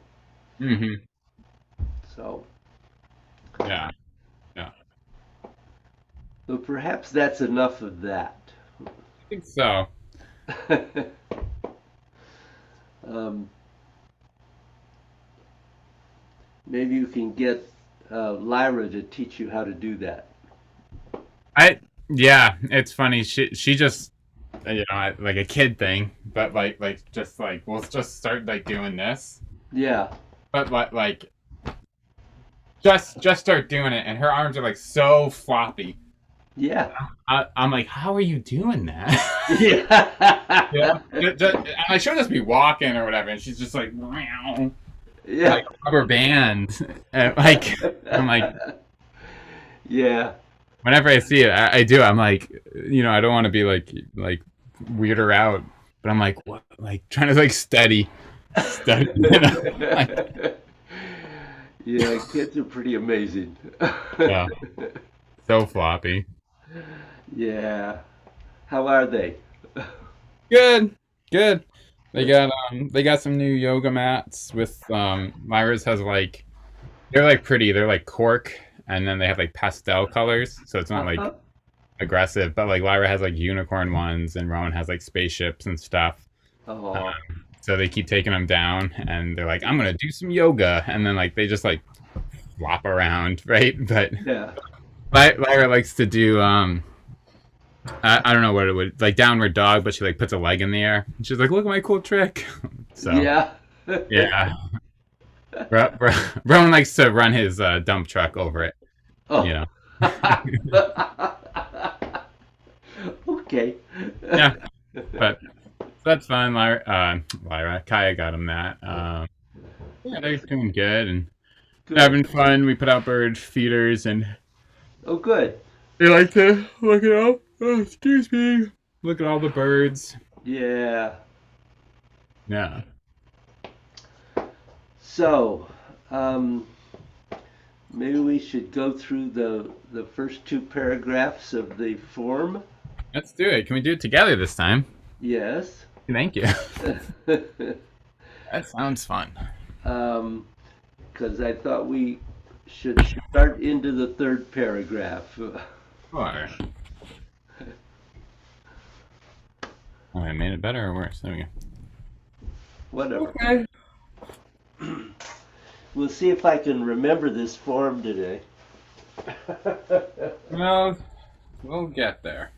S1: Hmm.
S2: So,
S1: Yeah. Yeah.
S2: but perhaps that's enough of that.
S1: I think so.
S2: um, Maybe you can get Lyra to teach you how to do that.
S1: I yeah, it's funny. She just like a kid thing, but like just like we'll just start like doing this,
S2: Yeah,
S1: but like just start doing it, and her arms are like so floppy.
S2: yeah,
S1: I'm like, how are you doing that?
S2: yeah,
S1: Yeah, like she'll just be walking or whatever, and she's just like, meow,
S2: yeah.
S1: like rubber band, and like I'm like,
S2: Yeah,
S1: whenever I see it, I do. I'm like, I don't want to be like weird her out, but I'm like, what? Like trying to like steady, like,
S2: yeah, kids are pretty amazing.
S1: yeah, so floppy.
S2: Yeah. How are they?
S1: Good, good. They got some new yoga mats with Myra's has like they're like pretty. They're like cork, and then they have like pastel colors, so it's not like
S2: Uh-huh.
S1: aggressive. But like Lyra has like unicorn ones, and Rowan has like spaceships and stuff.
S2: Oh,
S1: So they keep taking them down, and they're like, "I'm gonna do some yoga," and then like they just like flop around, right? But
S2: yeah.
S1: Lyra likes to do I don't know what it would like downward dog, but she like puts a leg in the air. And she's like, "Look at my cool trick." So
S2: Yeah.
S1: yeah, Rowan likes to run his dump truck over it. You
S2: Oh.
S1: know.
S2: Okay.
S1: Yeah, but that's fine. Lyra, Kaya got him that. Yeah, they're doing good and
S2: Good.
S1: having fun. We put out bird feeders and
S2: Oh, good.
S1: they like to look at all. Oh, excuse me. Look at all the birds.
S2: Yeah.
S1: Yeah.
S2: So, um, maybe we should go through the first two paragraphs of the form.
S1: Let's do it. Can we do it together this time?
S2: Yes.
S1: Thank you. That sounds fun.
S2: Because I thought we should start into the third paragraph.
S1: Sure. Oh, I made it better or worse? There we go.
S2: Whatever.
S1: Okay.
S2: We'll see if I can remember this form today.
S1: Well, we'll get there.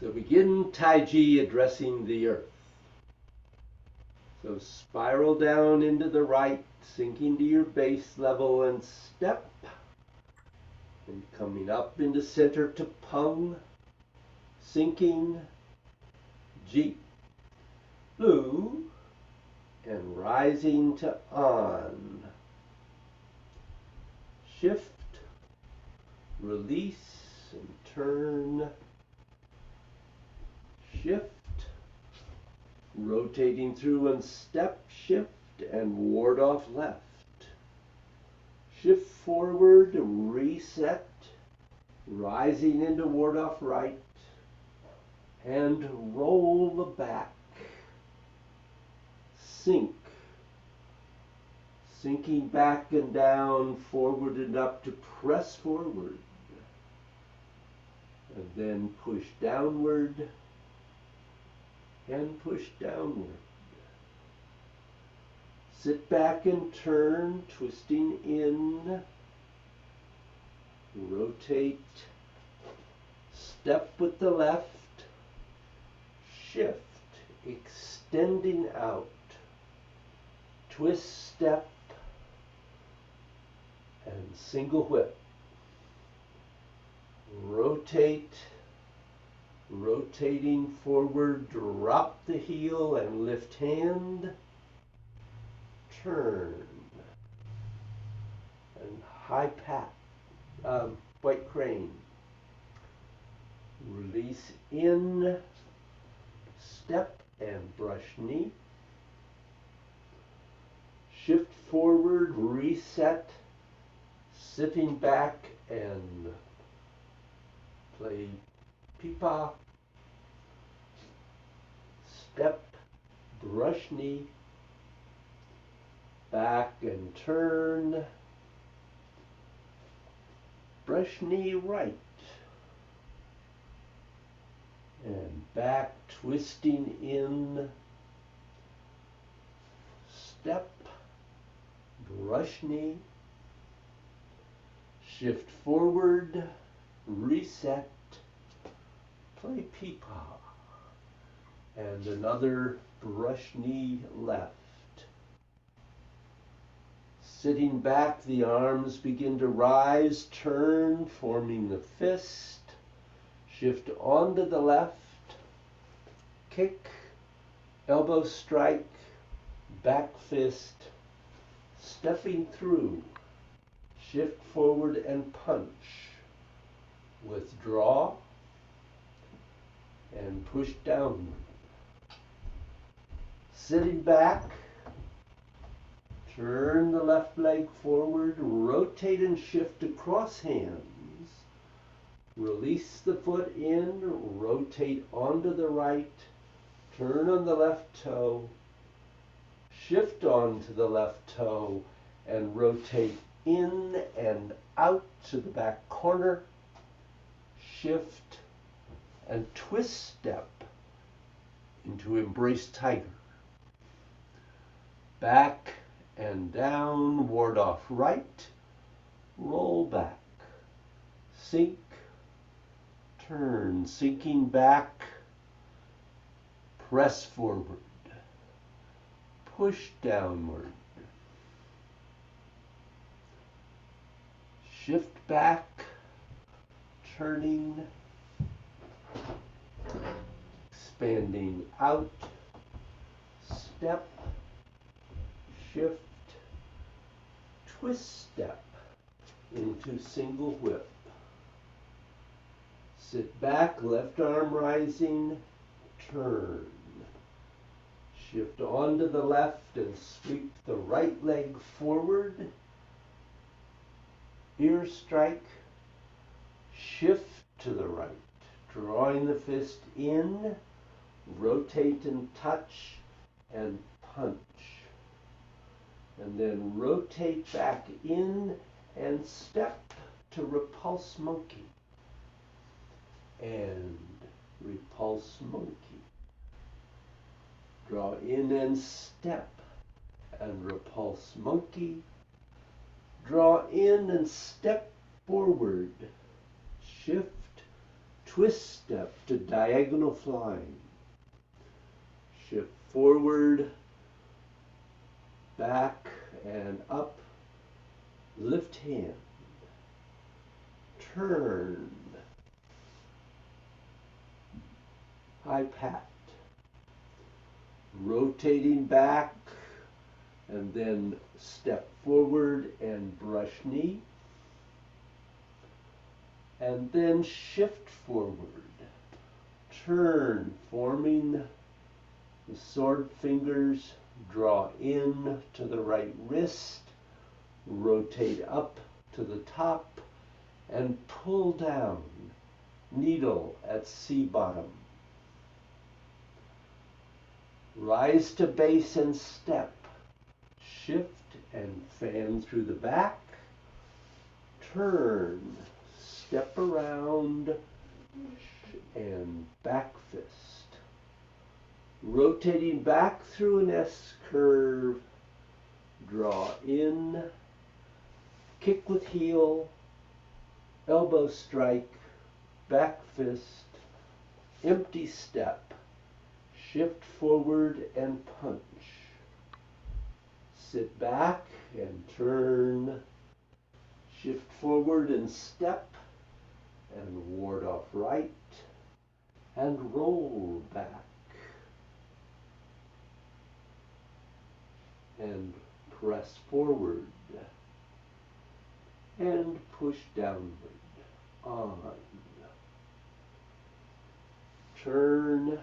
S2: So begin Tai Chi addressing the earth. So spiral down into the right, sinking to your base level and step. And coming up into center to Pung, sinking, Ji, Lu, and rising to On. Shift, release, and turn. Shift, rotating through and step, shift, and ward off left. Shift forward, reset, rising into ward off right, and roll the back. Sink, sinking back and down, forward and up to press forward. And then push downward and push downward. Sit back and turn, twisting in, rotate, step with the left, shift, extending out, twist, step, and single whip. Rotate, rotating forward, drop the heel and lift hand, turn, and high pat, white crane. Release in, step and brush knee. Shift forward, reset, sitting back and play pipa. Step, brush knee, back and turn, brush knee right, and back twisting in, step, brush knee, shift forward, reset, play peepaw, and another brush knee left. Sitting back, the arms begin to rise, turn, forming the fist, shift onto the left, kick, elbow strike, back fist, stepping through, shift forward and punch, withdraw, and push downward. Sitting back, turn the left leg forward, rotate and shift across hands. Release the foot in, rotate onto the right, turn on the left toe, shift onto the left toe, and rotate in and out to the back corner, shift, and twist step into embrace tiger. Back and down, ward off right, roll back, sink, turn, sinking back, press forward, push downward, shift back, turning, expanding out, step, shift, twist step into single whip. Sit back, left arm rising, turn. Shift onto the left and sweep the right leg forward. Ear strike, shift to the right, drawing the fist in, rotate and touch, and punch. And then rotate back in and step to repulse monkey. And repulse monkey. Draw in and step and repulse monkey. Draw in and step forward. Shift, twist step to diagonal flying. Shift forward, back and up, lift hand, turn, high pat, rotating back, and then step forward and brush knee, and then shift forward, turn, forming the sword fingers, draw in to the right wrist, rotate up to the top, and pull down, needle at C bottom. Rise to base and step, shift and fan through the back, turn, step around, and back fist. Rotating back through an S curve, draw in, kick with heel, elbow strike, back fist, empty step, shift forward and punch. Sit back and turn, shift forward and step, and ward off right, and roll back. And press forward, and push downward, on. Turn,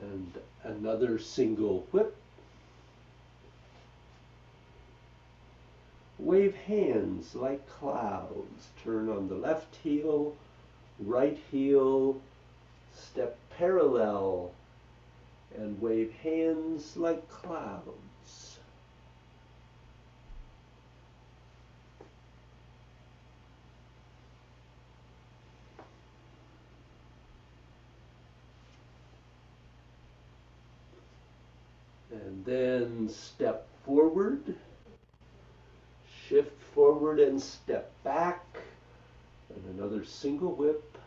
S2: and another single whip. Wave hands like clouds. Turn on the left heel, right heel, step parallel, and wave hands like clouds. And then step forward, shift forward and step back, and another single whip,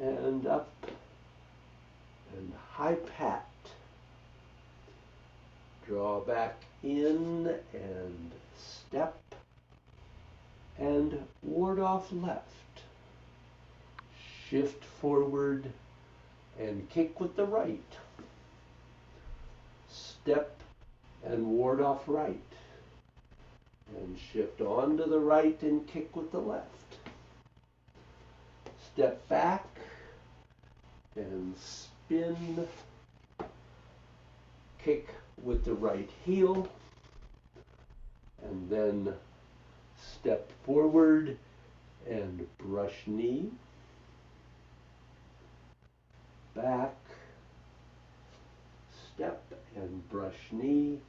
S2: and up, and high pat. Draw back in and step, and ward off left. Shift forward and kick with the right. Step and ward off right. And shift on to the right and kick with the left. Step back and spin, kick with the right heel, and then step forward and brush knee, back, step and brush knee,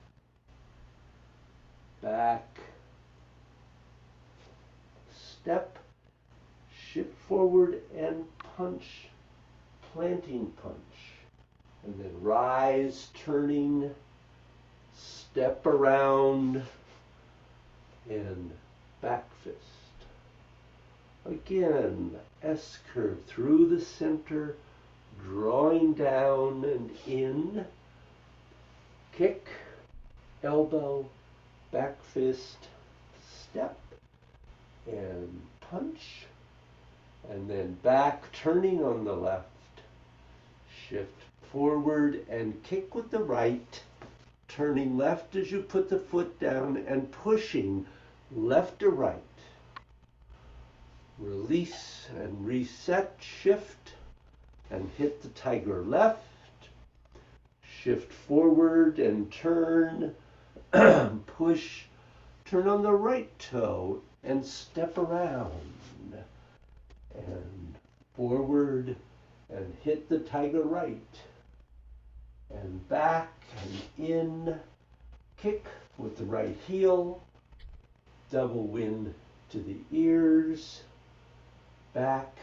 S2: back, step, shift forward and punch, planting punch, and then rise, turning, step around, and back fist. Again, S curve through the center, drawing down and in, kick, elbow, back fist, step, and punch, and then back, turning on the left, shift forward and kick with the right, turning left as you put the foot down and pushing left to right. Release and reset, shift, and hit the tiger left, shift forward and turn, push, turn on the right toe and step around, and forward and hit the tiger right, and back and in, kick with the right heel, double wind to the ears, back,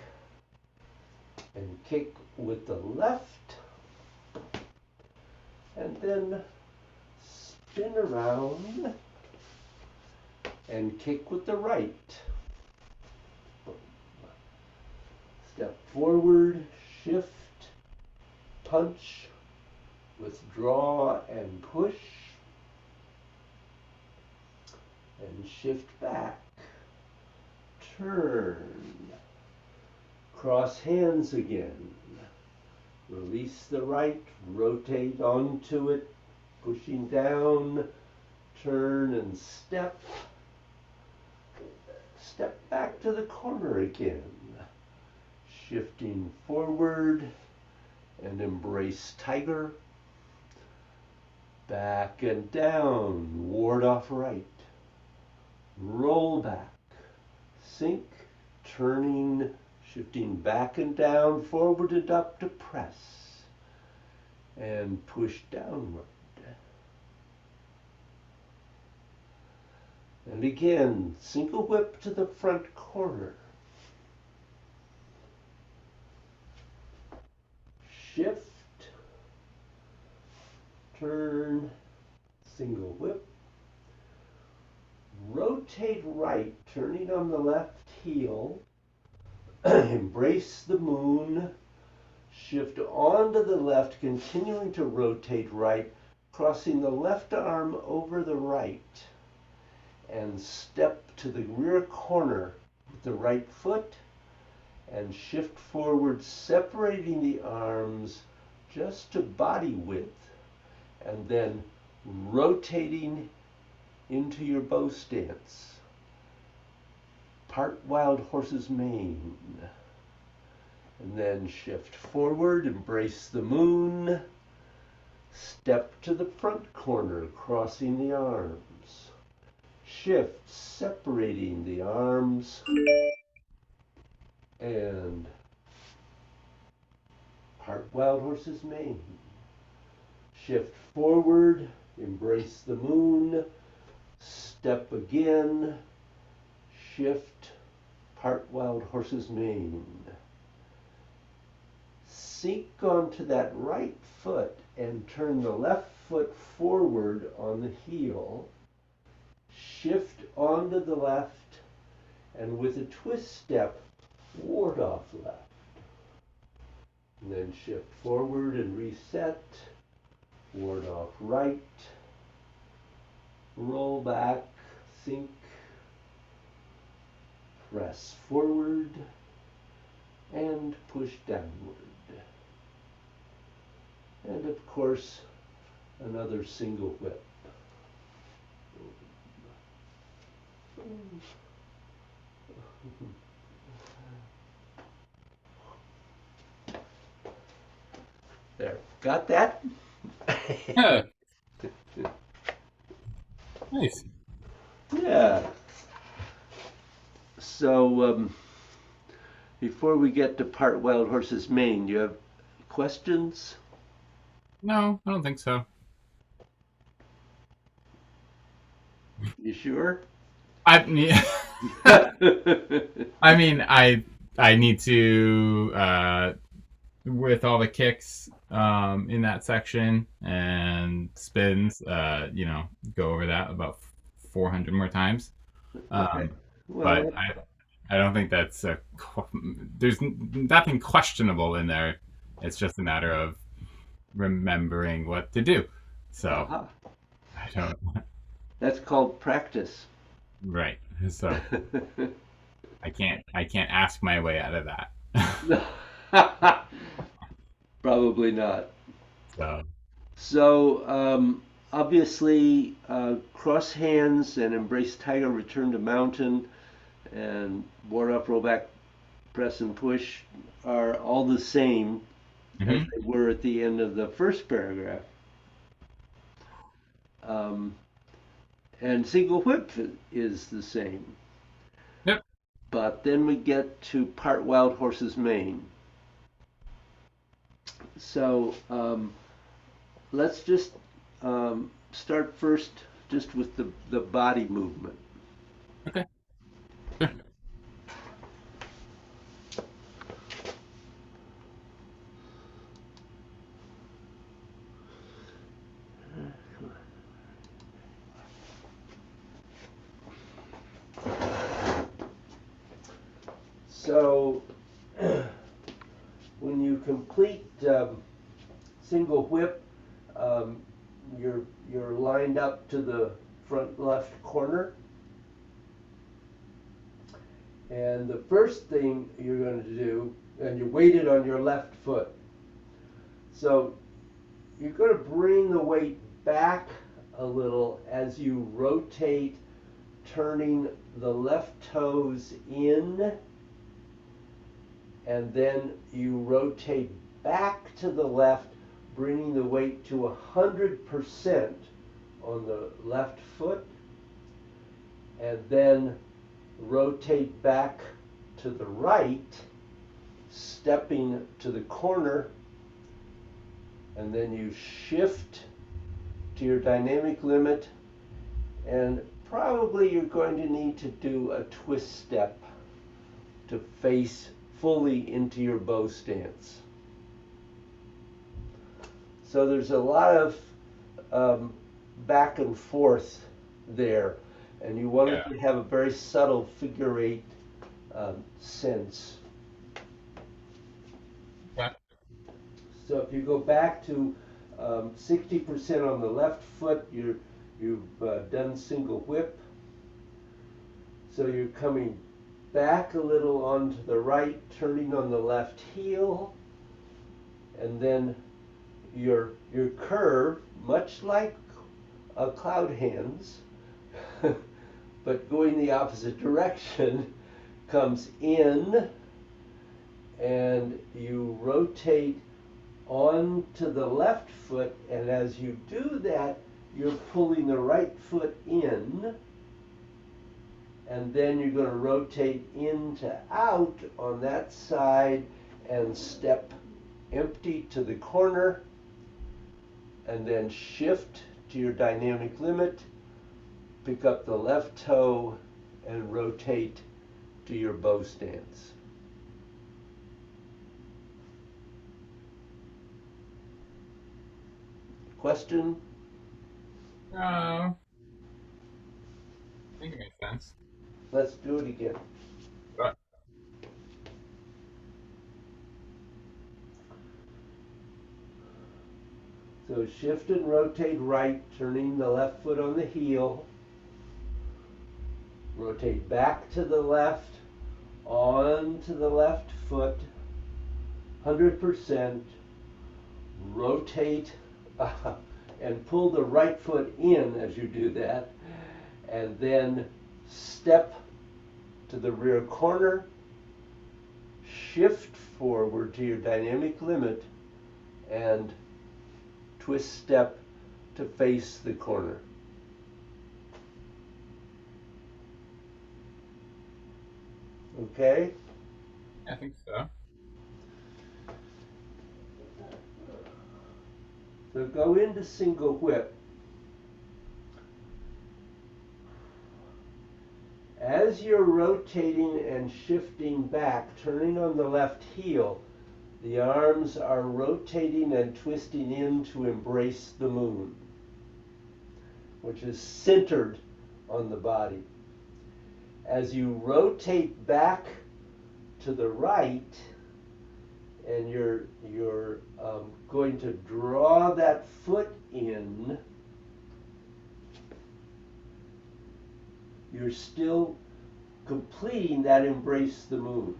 S2: and kick with the left, and then spin around and kick with the right. Step forward, shift, punch, withdraw and push, and shift back, turn, cross hands again, release the right, rotate onto it, pushing down, turn and step, step back to the corner again, shifting forward and embrace tiger, back and down, ward off right, roll back, sink, turning, shifting back and down, forward and up to press, and push downward. And again, single whip to the front corner. Shift, turn, single whip, rotate right, turning on the left heel, embrace the moon, shift onto the left, continuing to rotate right, crossing the left arm over the right, and step to the rear corner with the right foot, and shift forward, separating the arms just to body width, and then rotating into your bow stance. Part wild horse's mane. And then shift forward, embrace the moon, step to the front corner, crossing the arms. Shift, separating the arms, and part wild horse's mane. Shift forward, embrace the moon, step again, shift, part wild horse's mane. Sink onto that right foot and turn the left foot forward on the heel. Shift onto the left, and with a twist step, ward off left. And then shift forward and reset, ward off right, roll back, sink, press forward, and push downward. And of course, another single whip. There, got that?
S1: Yeah. Nice.
S2: Yeah. So, before we get to part wild horse's mane, do you have questions?
S1: No, I don't think so.
S2: You sure?
S1: I yeah. I mean, I need to with all the kicks in that section and spins, go over that about 400 more times.
S2: Okay.
S1: But
S2: Well,
S1: I don't think that's there's nothing questionable in there. It's just a matter of remembering what to do. So
S2: aha.
S1: I don't.
S2: That's called practice.
S1: Right. So I can't ask my way out of that.
S2: Probably not.
S1: So
S2: So, obviously, cross hands and embrace tiger, return to mountain, and ward up, roll back, press and push are all the same as
S1: mhm.
S2: they were at the end of the first paragraph. Um, and single whip is the same.
S1: Yep.
S2: But then we get to part wild horse's mane. So let's just start first just with the body movement.
S1: Okay. Sure.
S2: So when you complete single whip, um, you're lined up to the front left corner. And the first thing you're going to do, and you're weighted on your left foot. So you're going to bring the weight back a little as you rotate, turning the left toes in, and then you rotate back to the left, bringing the weight to 100% on the left foot, and then rotate back to the right, stepping to the corner, and then you shift to your dynamic limit, and probably you're going to need to do a twist step to face fully into your bow stance. So there's a lot of back and forth there, and you want it to have a very subtle figure eight sense.
S1: Okay.
S2: So if you go back to 60% on the left foot, you've done single whip. So you're coming back a little onto the right, turning on the left heel, and then your curve, much like a cloud hands, but going the opposite direction, comes in, and you rotate onto the left foot, and as you do that, you're pulling the right foot in, and then you're going to rotate in to out on that side and step empty to the corner, and then shift to your dynamic limit, pick up the left toe, and rotate to your bow stance. Question?
S1: I think it makes sense.
S2: Let's do it again.
S1: But
S2: So shift and rotate right, turning the left foot on the heel. Rotate back to the left, on to the left foot, 100%. Rotate and pull the right foot in as you do that. And then step to the rear corner, shift forward to your dynamic limit, and twist step to face the corner. Okay?
S1: I think so.
S2: So go into single whip. As you're rotating and shifting back, turning on the left heel, the arms are rotating and twisting in to embrace the moon, which is centered on the body. As you rotate back to the right, and you're going to draw that foot in, you're still completing that embrace the moon.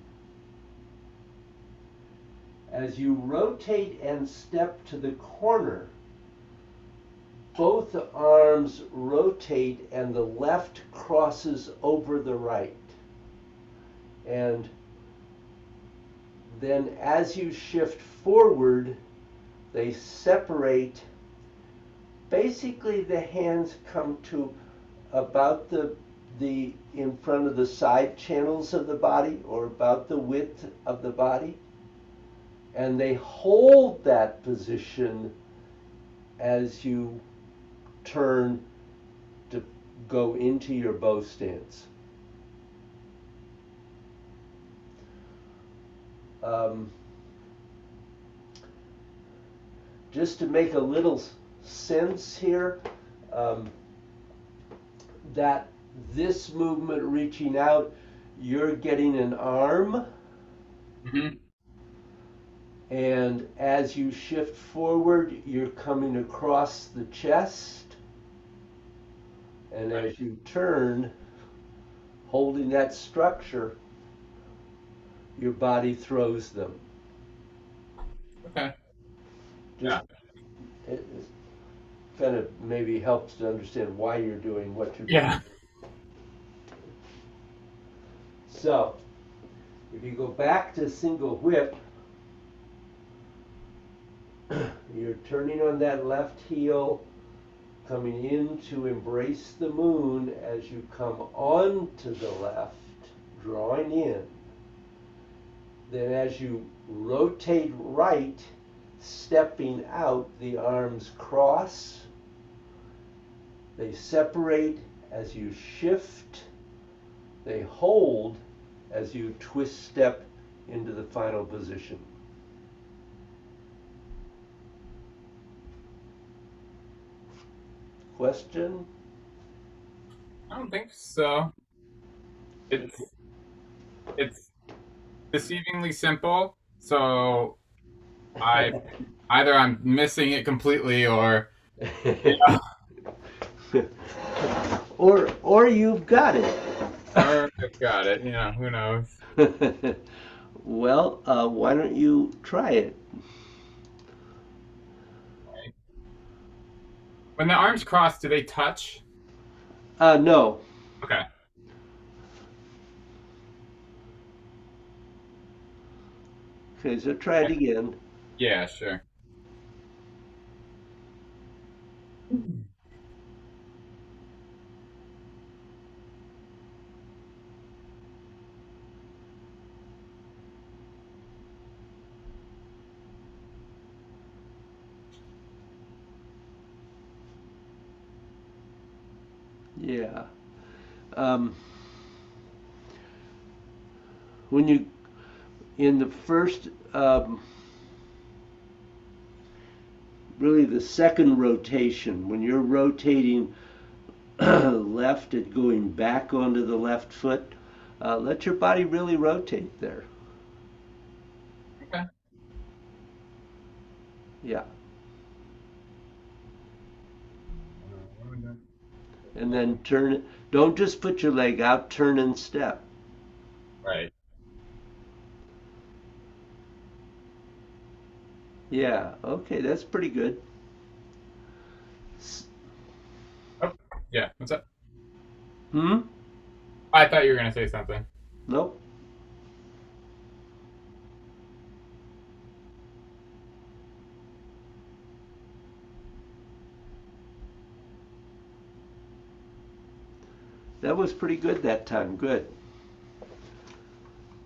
S2: As you rotate and step to the corner, both arms rotate and the left crosses over the right. And then as you shift forward, they separate. Basically, the hands come to about the in front of the side channels of the body, or about the width of the body. And they hold that position as you turn to go into your bow stance. Just to make a little sense here, that this movement reaching out, you're getting an arm And as you shift forward, you're coming across the chest. And as you turn, holding that structure, your body throws them.
S1: Okay.
S2: Just
S1: Yeah.
S2: it kind of maybe helps to understand why you're doing what you're doing.
S1: Yeah.
S2: So, if you go back to single whip, you're turning on that left heel, coming in to embrace the moon as you come on to the left, drawing in. Then as you rotate right, stepping out, the arms cross. They separate as you shift. They hold as you twist step into the final position. Question?
S1: I don't think so. It's it's deceivingly simple. So I either I'm missing it completely or yeah,
S2: or you've got it.
S1: or I've got it. Yeah, who knows?
S2: Well, why don't you try it?
S1: When the arms cross, do they touch?
S2: No.
S1: Okay.
S2: Okay, so try it again.
S1: Yeah, sure.
S2: Yeah. Um, when you in the first, really the second rotation, when you're rotating left and going back onto the left foot, let your body really rotate there.
S1: Okay.
S2: Yeah.
S1: What am I doing?
S2: And then turn it. Don't just put your leg out, turn and step.
S1: Right.
S2: Yeah, okay, that's pretty good.
S1: Oh, yeah. What's up?
S2: Hmm?
S1: I thought you were gonna say something.
S2: Nope. That was pretty good that time. Good.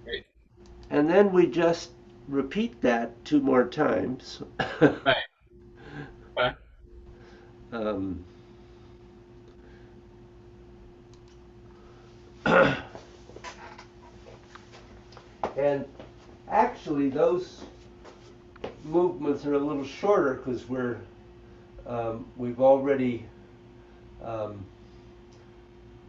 S1: Great.
S2: And then we just repeat that two more times.
S1: Right. Okay.
S2: um, and actually, those movements are a little shorter because we've already um,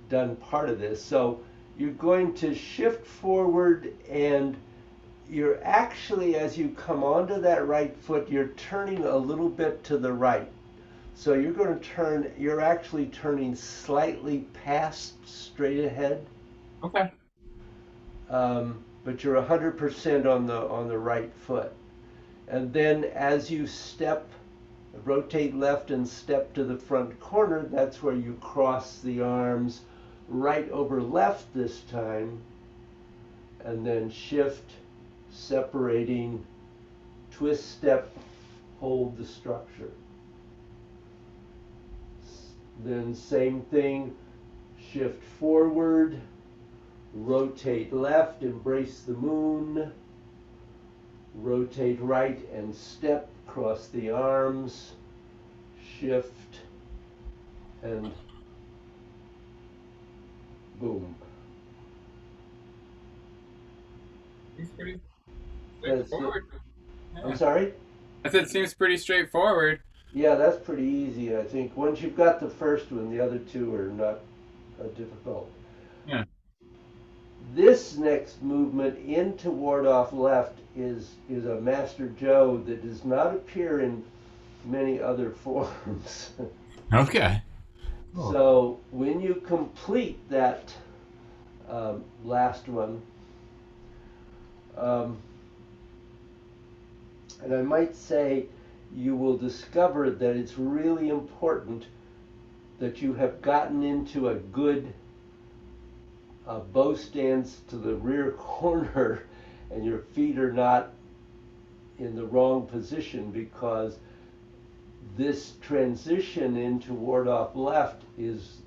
S2: done part of this. So you're going to shift forward, and you're actually, as you come onto that right foot, you're turning a little bit to the right. So you're going to turn, you're actually turning slightly past straight ahead,
S1: Okay.
S2: but you're 100% on the right foot. And then as you step, rotate left and step to the front corner, that's where you cross the arms right over left this time, and then shift, separating, twist step, hold the structure. Then same thing, shift forward, rotate left, embrace the moon, rotate right and step, cross the arms, shift, and boom.
S1: Seems pretty
S2: That's it.
S1: straightforward.
S2: I'm
S1: Yeah.
S2: sorry?
S1: I said seems pretty straightforward.
S2: Yeah, that's pretty easy, I think. Once you've got the first one, the other two are not difficult.
S1: Yeah.
S2: this next movement into ward off left is a Master Joe that does not appear in many other forms.
S1: Okay. Cool.
S2: So when you complete that last one, um, and I might say you will discover that it's really important that you have gotten into a good bow stance to the rear corner and your feet are not in the wrong position, because this transition into ward off left is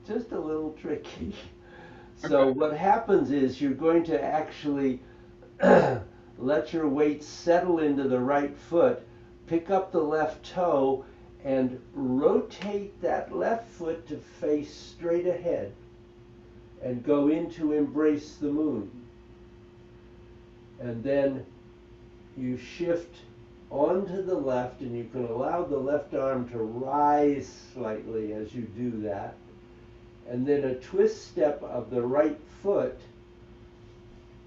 S2: just a little tricky. So
S1: Okay.
S2: what happens is you're going to actually let your weight settle into the right foot, pick up the left toe, and rotate that left foot to face straight ahead and go into embrace the moon. And then you shift onto the left, and you can allow the left arm to rise slightly as you do that. And then a twist step of the right foot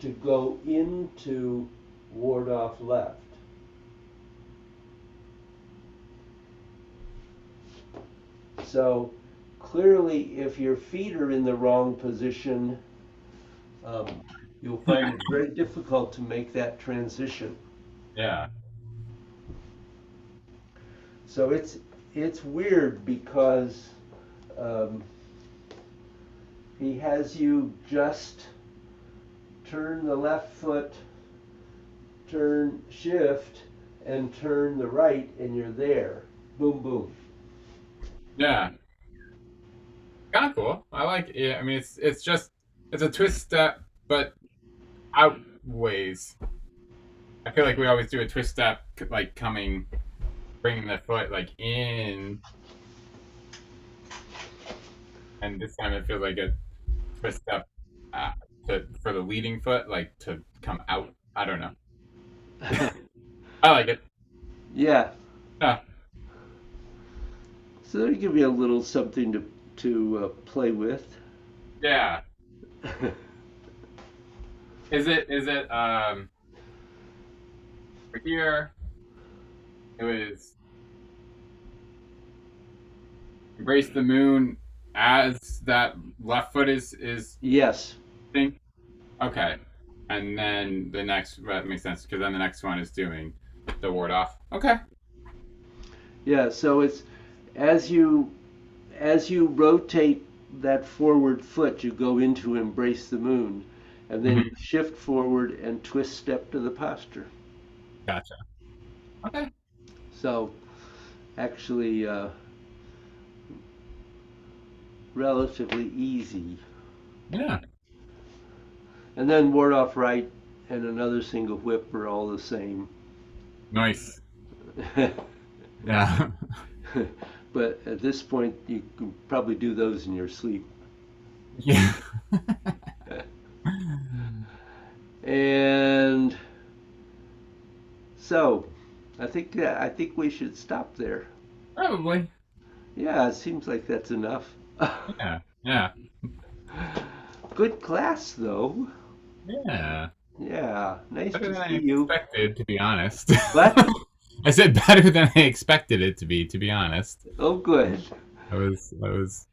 S2: to go into ward off left. So clearly, if your feet are in the wrong position, um, you'll find it very difficult to make that transition.
S1: Yeah.
S2: So it's weird because um, he has you just turn the left foot, turn shift, and turn the right, and you're there. Boom, boom.
S1: Yeah. Kind of cool. I like. Yeah. I mean, it's just it's a twist step, but outways. I feel like we always do a twist step, like coming, bringing the foot like in, and this time it feels like a twist step uh, for the leading foot, like to come out. I don't know. I like it.
S2: Yeah.
S1: Yeah.
S2: So that'll give you a little something to play with.
S1: Yeah. Is it for here? It was embrace the moon as that left foot is
S2: Yes.
S1: thing. Okay. And then the next that makes sense because then the next one is doing the ward off. Okay.
S2: Yeah. So it's as you as you rotate that forward foot, you go into embrace the moon, and then you
S1: Hmm.
S2: shift forward and twist step to the posture.
S1: Gotcha. Okay.
S2: So actually, relatively easy.
S1: Yeah.
S2: And then ward off right and another single whip are all the same.
S1: Nice. Yeah.
S2: But at this point, you can probably do those in your sleep.
S1: Yeah.
S2: And so, I think we should stop there.
S1: Probably.
S2: Yeah, it seems like that's enough.
S1: Yeah. Yeah.
S2: Good class, though.
S1: Yeah.
S2: Yeah, nice
S1: Better
S2: to
S1: than I
S2: see you.
S1: expected, to be honest.
S2: What?
S1: I said better than I expected it to be honest.
S2: Oh, good.
S1: I was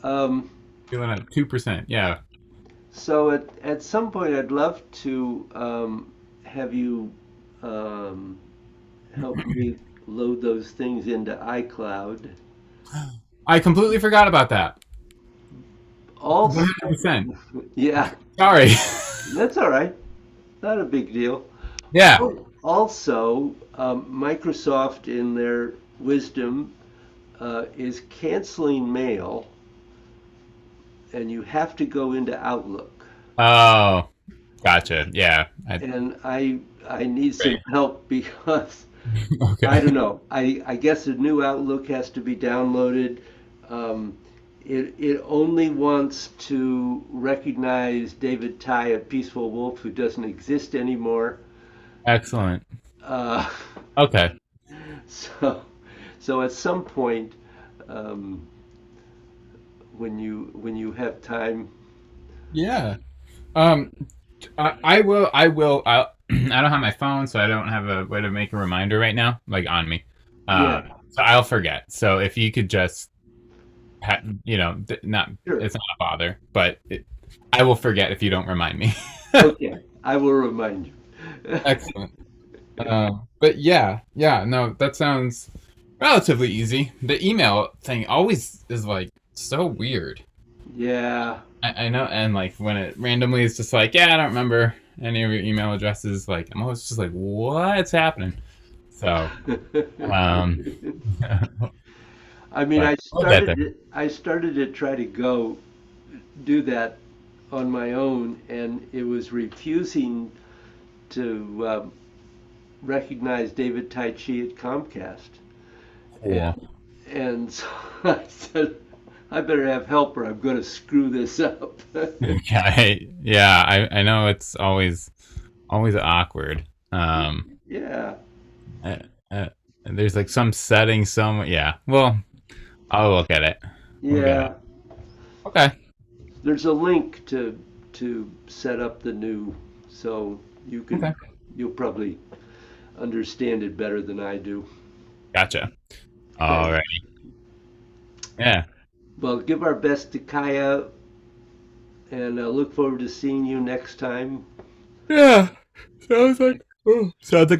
S2: Um,
S1: feeling at 2%. Yeah.
S2: so at some point, I'd love to have you um, help me load those things into iCloud.
S1: I completely forgot about that.
S2: Also,
S1: 100%.
S2: yeah,
S1: Sorry.
S2: that's all right. Not a big deal.
S1: Yeah.
S2: Also, Microsoft, in their wisdom, is canceling mail, and you have to go into Outlook.
S1: Oh, gotcha. Yeah.
S2: And I need some
S1: Great.
S2: help because I
S1: Okay.
S2: don't know. I guess a new Outlook has to be downloaded. Um, it only wants to recognize David Ty of Peaceful Wolf, who doesn't exist anymore.
S1: Excellent.
S2: Uh,
S1: Okay.
S2: so so at some point, um, when you have time,
S1: Yeah. Um, I will. I will. I don't have my phone, so I don't have a way to make a reminder right now, like on me.
S2: Yeah,
S1: So I'll forget. So if you could just, not
S2: sure.
S1: it's not a bother, but I will forget if you don't remind me.
S2: Okay, I will remind you.
S1: Excellent. But yeah, yeah, no, that sounds relatively easy. The email thing always is like so weird.
S2: Yeah.
S1: I know, and like when it randomly is just like, yeah, I don't remember any of your email addresses. Like, I'm always just like, what's happening? So, um,
S2: I mean,
S1: but we'll get there.
S2: I started to try to go do that on my own, and it was refusing to recognize David Tai Chi at Comcast.
S1: Cool.
S2: And, and so I said, I better have help or I'm going to screw this up.
S1: Yeah, I know it's always awkward. Um,
S2: Yeah.
S1: uh, uh, there's like some setting, yeah. Well, I'll look at it. We'll get it.
S2: Yeah.
S1: Okay.
S2: There's a link to set up the new, so you can
S1: Okay.
S2: you'll probably understand it better than I do.
S1: Gotcha. All
S2: Okay.
S1: right. Yeah.
S2: Well, give our best to Kaya, and look forward to seeing you next time.
S1: Yeah. Sounds like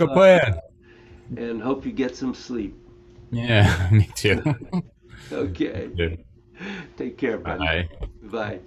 S1: a
S2: Uh,
S1: plan.
S2: and hope you get some sleep.
S1: Yeah, me too.
S2: Okay.
S1: Good.
S2: Take care, buddy.
S1: Bye.
S2: Bye.